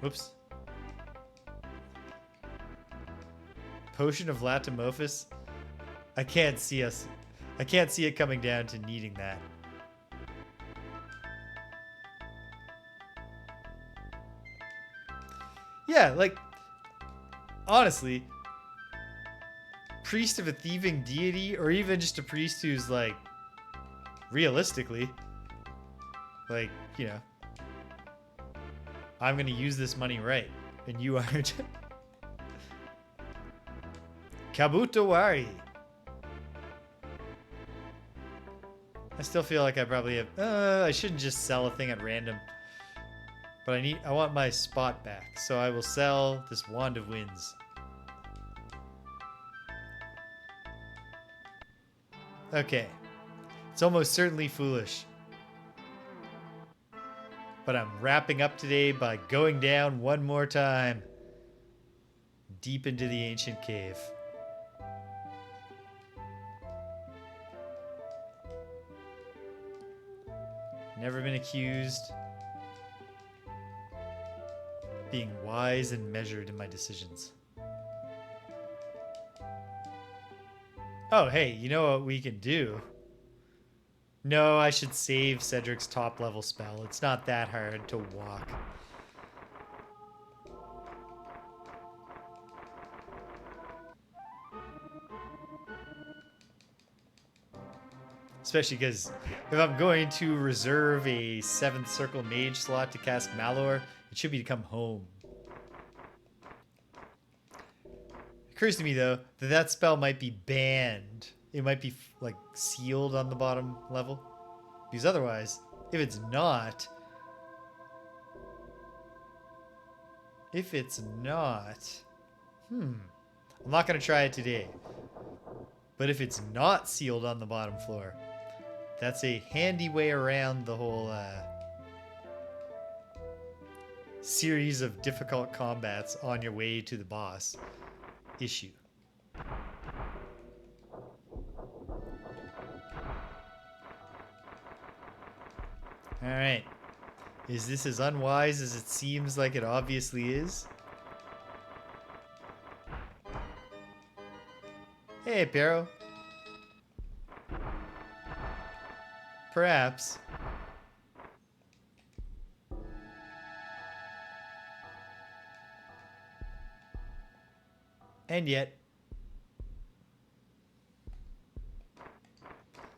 Whoops. Potion of Latamophis? I can't see it coming down to needing that. Yeah, like, honestly, priest of a thieving deity, or even just a priest who's like, realistically, like, you know, I'm gonna use this money right, and you aren't. Kabutawari. I still feel like I probably have. I shouldn't just sell a thing at random. But I want my spot back, so I will sell this Wand of Winds. Okay. It's almost certainly foolish. But I'm wrapping up today by going down one more time. Deep into the ancient cave. Never been accused of being wise and measured in my decisions. Oh, hey, you know what we can do? No, I should save Cedric's top level spell. It's not that hard to walk. Especially because if I'm going to reserve a 7th Circle Mage slot to cast Malor, it should be to come home. It occurs to me, though, that that spell might be banned. It might be, like, sealed on the bottom level. Because otherwise, if it's not... I'm not going to try it today. But if it's not sealed on the bottom floor, that's a handy way around the whole series of difficult combats on your way to the boss issue. Alright. Is this as unwise as it seems like it obviously is? Hey, Pero. Perhaps. And yet.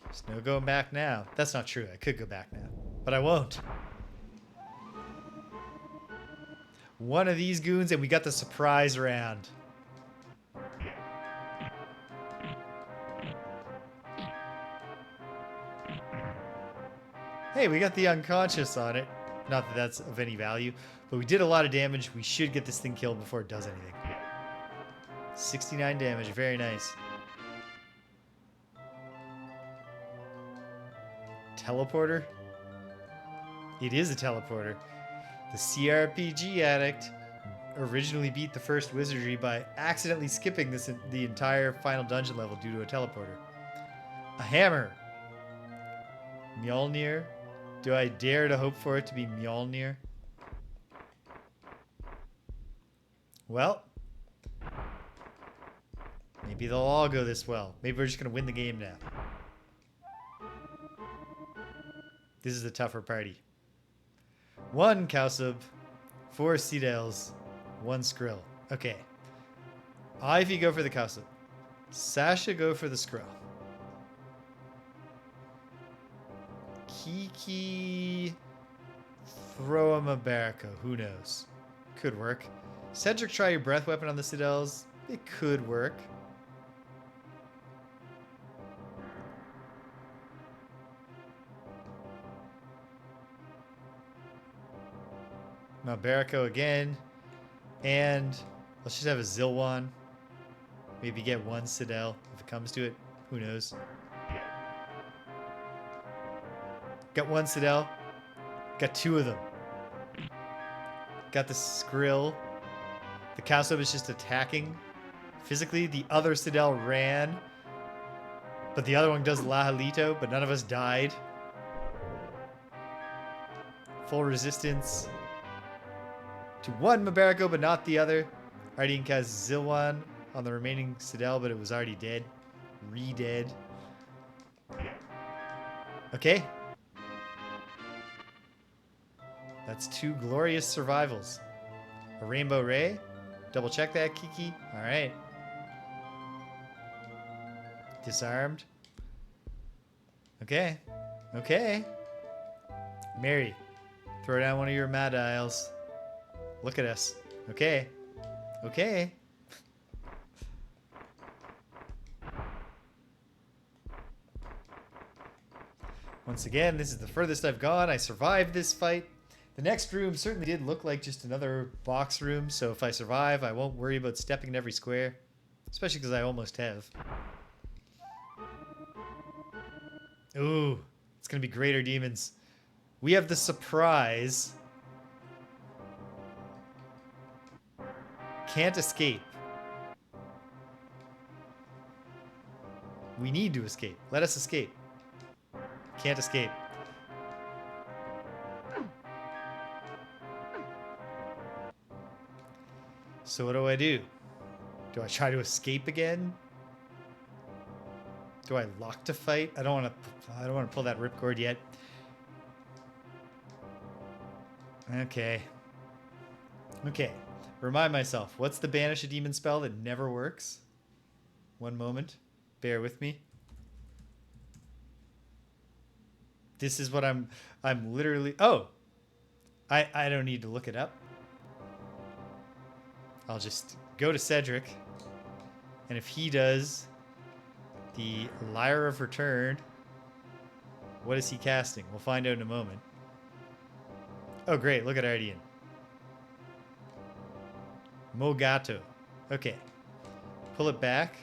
There's no going back now. That's not true. I could go back now. But I won't. One of these goons and we got the surprise round. Hey, we got the unconscious on it. Not that that's of any value, but we did a lot of damage. We should get this thing killed before it does anything. 69 damage, very nice. Teleporter? It is a teleporter. The CRPG addict originally beat the first wizardry by accidentally skipping the entire final dungeon level due to a teleporter. A hammer. Mjolnir. Do I dare to hope for it to be Mjolnir? Well, maybe they'll all go this well. Maybe we're just going to win the game now. This is a tougher party. 1 Cowsub, 4 Seedales, 1 Skrill. Okay. Ivy go for the Cowsub. Sasha go for the Skrill. Kiki throw him a Barako. Who knows? Could work. Cedric, try your breath weapon on the Seedales. It could work. Now Barako again. And let's just have a Zilwan. Maybe get 1 Citadel if it comes to it. Who knows? Got 1 Citadel. Got 2 of them. Got the Skrill. The Cowsub is just attacking. Physically, the other Citadel ran. But the other one does Lahalito, but none of us died. Full resistance to 1 Mabarako, but not the other. Artian cast Zilwan on the remaining Citadel, but it was already dead. Re-dead. Okay. That's 2 glorious survivals. A Rainbow Ray. Double check that, Kiki. Alright. Disarmed. Okay. Okay. Mary. Throw down one of your Mad Isles. Look at us. Okay. Okay. Once again, this is the furthest I've gone. I survived this fight. The next room certainly did look like just another box room, so if I survive, I won't worry about stepping in every square. Especially because I almost have. Ooh, it's going to be greater demons. We have the surprise Can't escape. We need to escape. Let us escape. Can't escape. So what do I do? Do I try to escape again? Do I lock to fight? I don't want to pull that ripcord yet. Okay. Okay. Remind myself. What's the banish a demon spell that never works? One moment. Bear with me. This is what I'm literally... Oh! I don't need to look it up. I'll just go to Cedric. And if he does the Lyre of Return, what is he casting? We'll find out in a moment. Oh, great. Look at Artian. Mogato. Okay. Pull it back.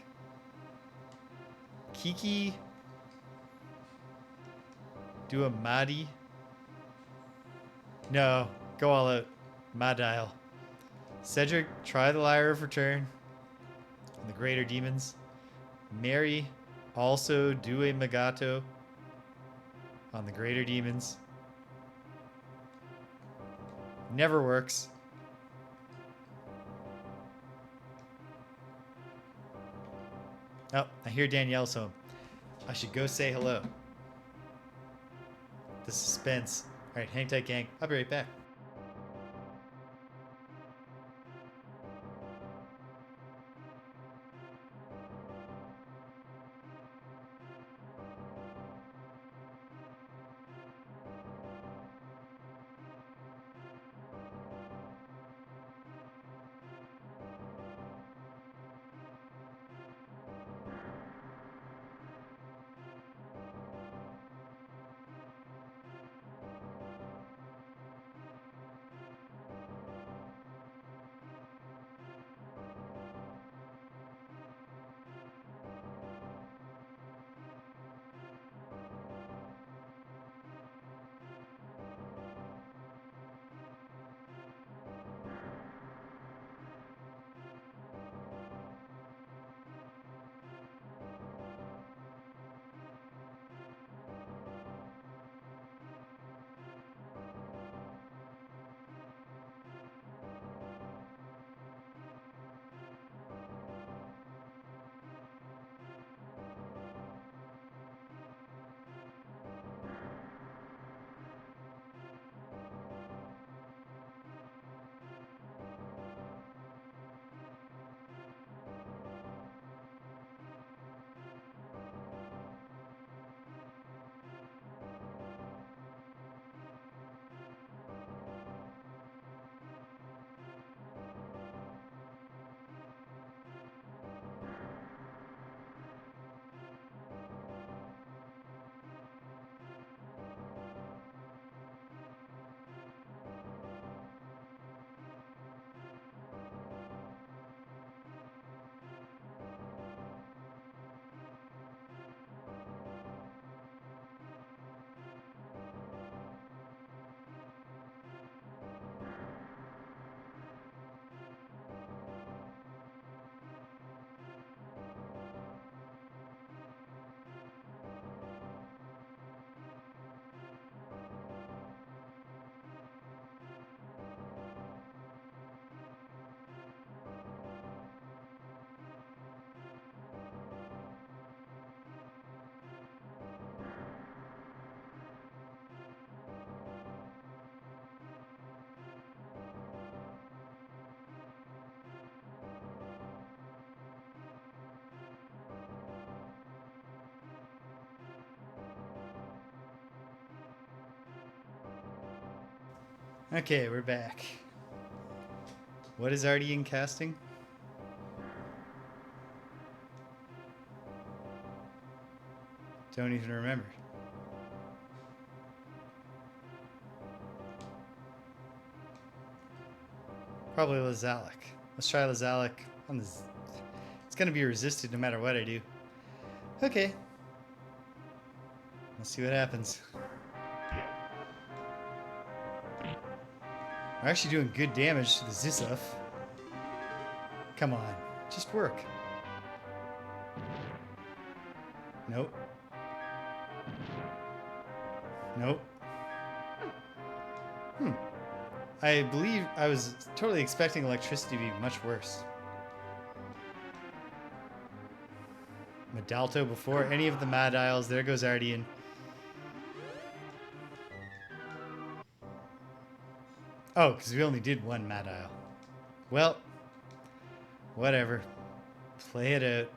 Kiki. Do a Madi. No. Go all out. Madial. Cedric, try the Lyre of Return. And the Greater Demons. Mary, also do a Magato on the Greater Demons. Never works. Oh, I hear Danielle's home. I should go say hello. The suspense. All right, hang tight, gang. I'll be right back. Okay, we're back. What is Artian casting? Don't even remember. Probably Lazalic. Let's try Lazalic on this. It's gonna be resisted no matter what I do. Okay. Let's see what happens. We're actually doing good damage to the Zisuf. Come on. Just work. Nope. Nope. I believe I was totally expecting electricity to be much worse. Medalto before any of the Mad Isles. There goes Artian. Oh, because we only did one Mad Isle. Well, whatever. Play it out.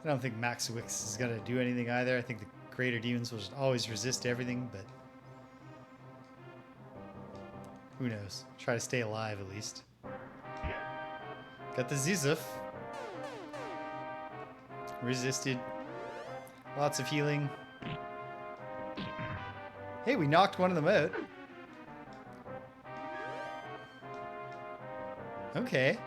I don't think Maxwix is going to do anything either. I think the Greater Demons will just always resist everything, but who knows? Try to stay alive at least. Got the Zizuf. Resisted. Lots of healing. Hey, we knocked one of them out. Okay.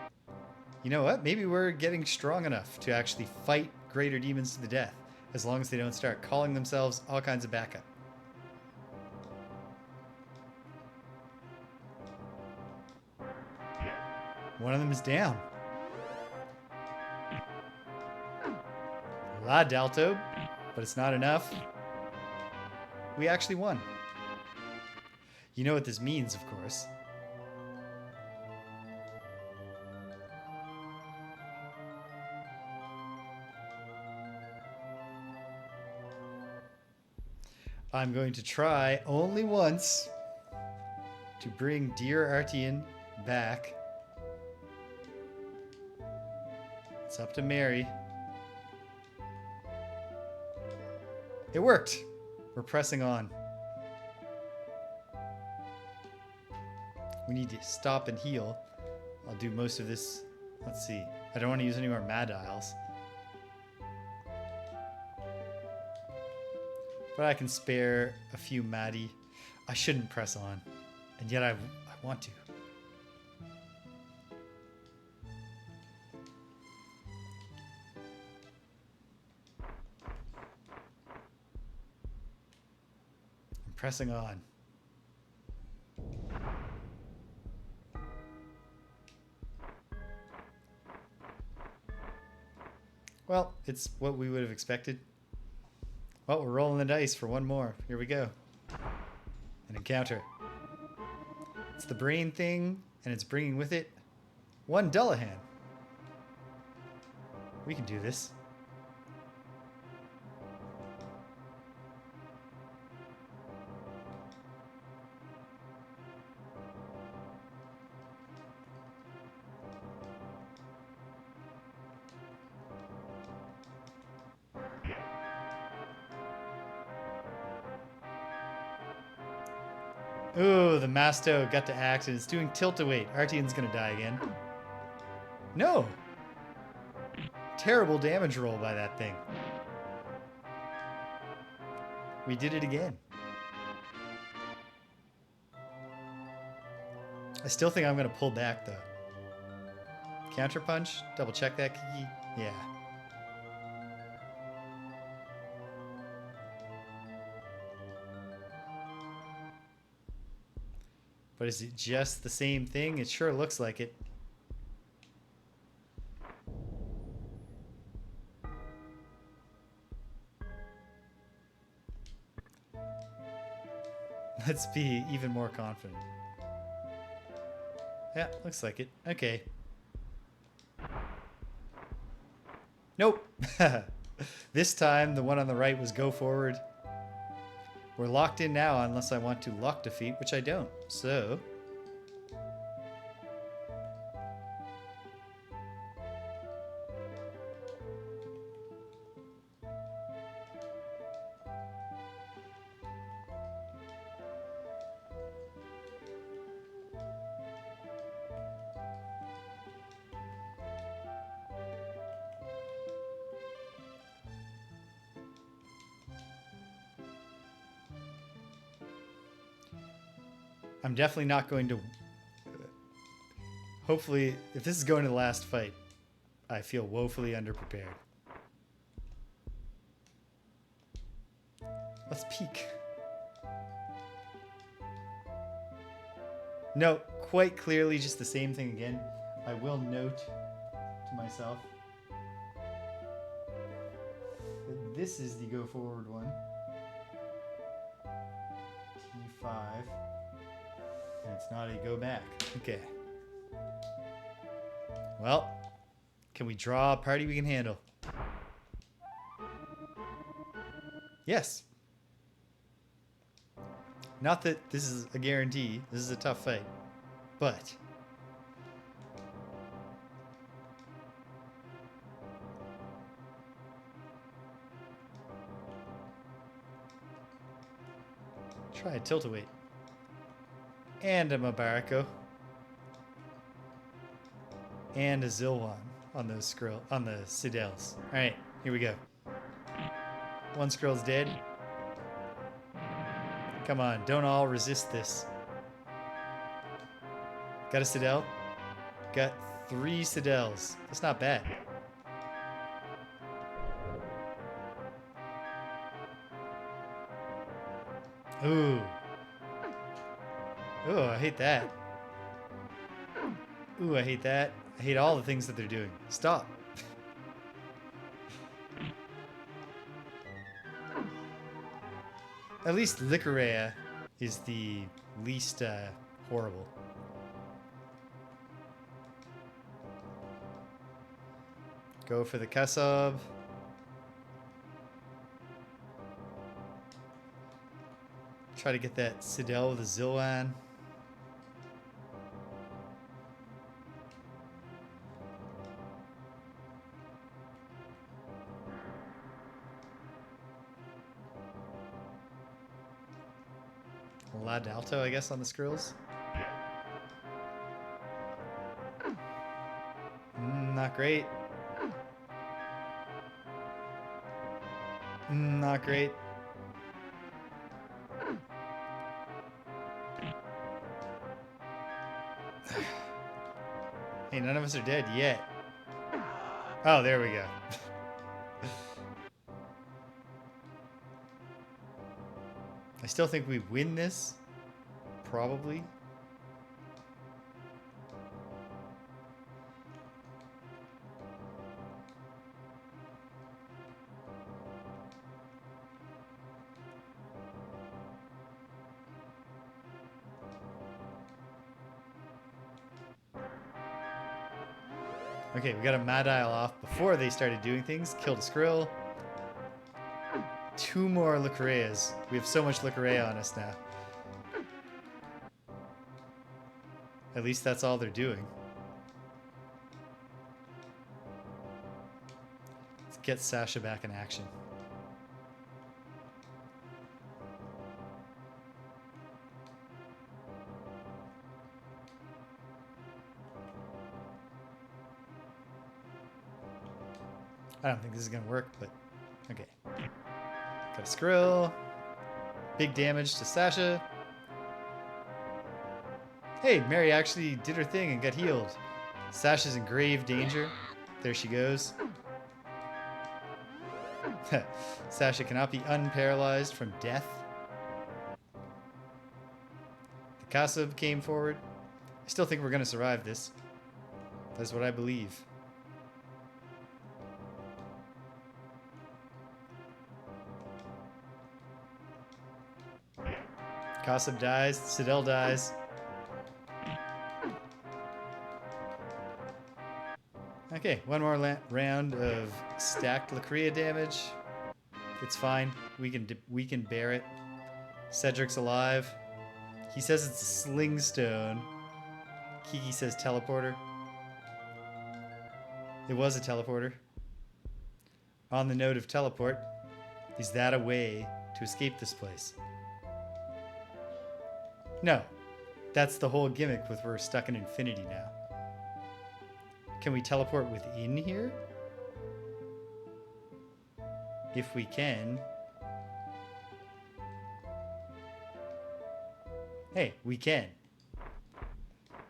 You know what? Maybe we're getting strong enough to actually fight Greater Demons to the death, as long as they don't start calling themselves all kinds of backup. One of them is down. La Dalto, but it's not enough. We actually won. You know what this means, of course. I'm going to try only once to bring dear Artian back. It's up to Mary. It worked. We're pressing on. We need to stop and heal. I'll do most of this. Let's see. I don't want to use any more Mad Isles. But I can spare a few Maddie. I shouldn't press on. And yet I want to. I'm pressing on. Well, it's what we would have expected. Well, we're rolling the dice for one more. Here we go. An encounter. It's the brain thing, and it's bringing with it one Dullahan. We can do this. Ooh, the Masto got to act and it's doing tilt-a-wait. Artian's gonna die again. No! Terrible damage roll by that thing. We did it again. I still think I'm gonna pull back though. Counter punch? Double check that, Kiki? Yeah. But is it just the same thing? It sure looks like it. Let's be even more confident. Yeah, looks like it. Okay. Nope. This time, the one on the right was go forward. We're locked in now unless I want to lock defeat, which I don't. So... I'm definitely not going to Hopefully, if this is going to the last fight, I feel woefully underprepared. Let's peek. No, quite clearly just the same thing again. I will note to myself that this is the go forward one. T5. And it's not a go back. Okay. Well, can we draw a party we can handle? Yes. Not that this is a guarantee. This is a tough fight. But try a tilt-a-weight. And a Mabarako. And a Zilwan on those on the Sidels. Alright, here we go. One Skrill's dead. Come on, don't all resist this. Got a Sidel. Got 3 Sidels. That's not bad. Ooh. Ooh, I hate that. Ooh, I hate that. I hate all the things that they're doing. Stop. At least Licorea is the least horrible. Go for the Kasab. Try to get that Sidel with a Zilwan. La Dalto, I guess, on the Skrills. Not great. Not great. Hey, none of us are dead yet. Oh, there we go. I still think we win this. Probably. Okay, we got a Mad-Isle off before they started doing things. Killed a Skrill. 2 more Licoreas. We have so much Licorea on us now. At least that's all they're doing. Let's get Sasha back in action. I don't think this is going to work, but okay. Got a Skrill. Big damage to Sasha. Hey, Mary actually did her thing and got healed. Sasha's in grave danger. There she goes. Sasha cannot be unparalyzed from death. The Kasab came forward. I still think we're going to survive this. That's what I believe. Kasab dies. Sidel dies. Okay, one more round of stacked Licorea damage. It's fine. We can bear it. Cedric's alive. He says it's a sling stone. Kiki says teleporter. It was a teleporter. On the note of teleport, is that a way to escape this place? No. That's the whole gimmick with we're stuck in infinity now. Can we teleport within here? If we can. Hey, we can.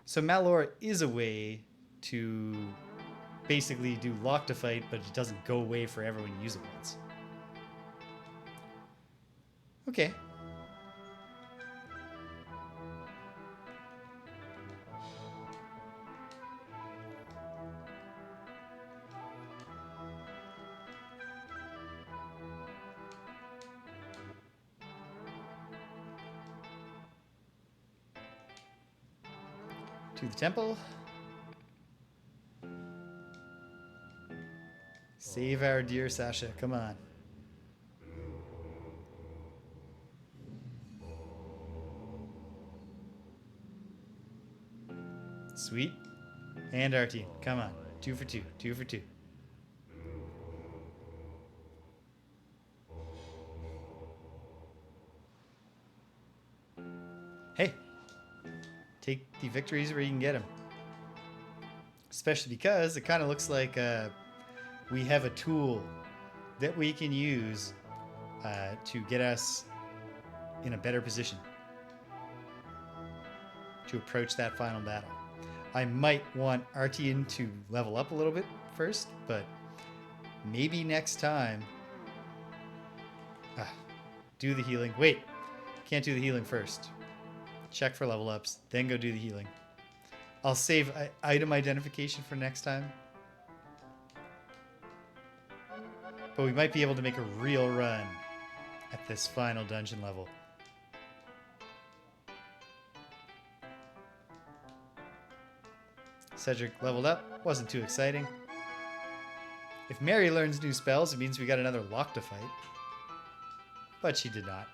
So Malor is a way to basically do lock to fight, but it doesn't go away forever when you use it once. Okay. To the temple. Save our dear Sasha. Come on. Sweet. And Artian. Come on. 2 for 2. 2 for 2. Hey. Take the victories where you can get them. Especially because it kind of looks like we have a tool that we can use to get us in a better position to approach that final battle. I might want Artian to level up a little bit first, but maybe next time do the healing. Wait, can't do the healing first. Check for level ups, then go do the healing. I'll save item identification for next time. But we might be able to make a real run at this final dungeon level. Cedric leveled up. Wasn't too exciting. If Mary learns new spells, it means we got another lock to fight. But she did not.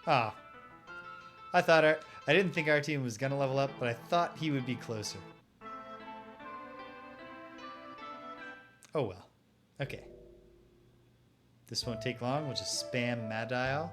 Ah. I didn't think our team was going to level up, but I thought he would be closer. Oh well. Okay. This won't take long. We'll just spam Mad Dial.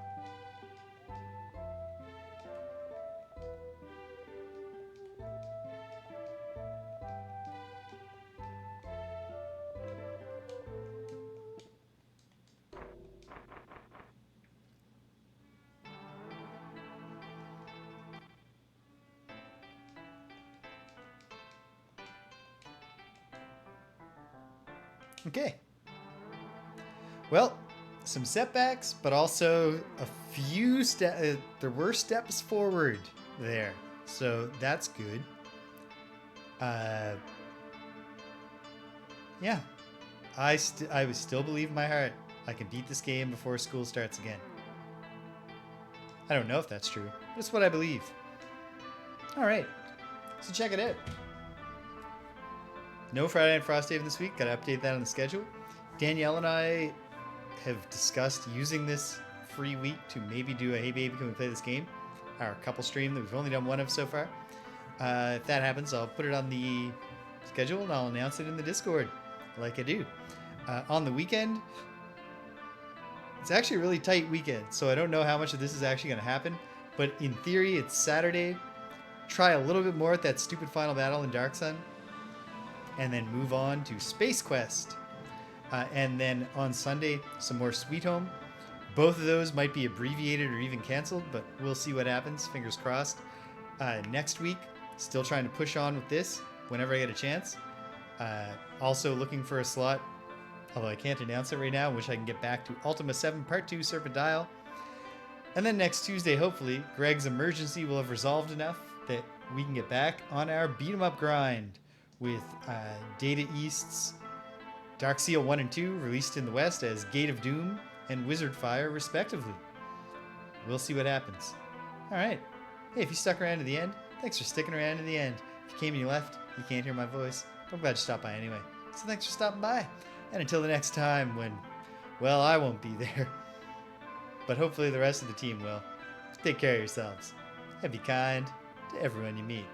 Okay. Well, some setbacks, but also a few there were steps forward there. So that's good. Yeah. I still believe in my heart I can beat this game before school starts again. I don't know if that's true, but it's what I believe. All right. So check it out. No Friday Night Frosthaven this week. Got to update that on the schedule. Danielle and I have discussed using this free week to maybe do a Hey Baby, Can We Play This Game? Our couple stream that we've only done one of so far. If that happens, I'll put it on the schedule and I'll announce it in the Discord like I do. On the weekend, it's actually a really tight weekend, so I don't know how much of this is actually going to happen. But in theory, it's Saturday. Try a little bit more at that stupid final battle in Dark Sun. And then move on to Space Quest. And then on Sunday, some more Sweet Home. Both of those might be abbreviated or even canceled, but we'll see what happens. Fingers crossed. Next week, still trying to push on with this whenever I get a chance. Also looking for a slot, although I can't announce it right now. Wish I can get back to Ultima 7 Part 2 Serpent Dial. And then next Tuesday, hopefully, Greg's emergency will have resolved enough that we can get back on our beat-em-up grind with Data East's Dark Seal 1 and 2 released in the West as Gate of Doom and Wizard Fire, respectively. We'll see what happens. All right. Hey, if you stuck around to the end, thanks for sticking around to the end. If you came and you left, you can't hear my voice. I'm glad you stopped by anyway. So thanks for stopping by. And until the next time when, well, I won't be there. But hopefully the rest of the team will. Take care of yourselves. And be kind to everyone you meet.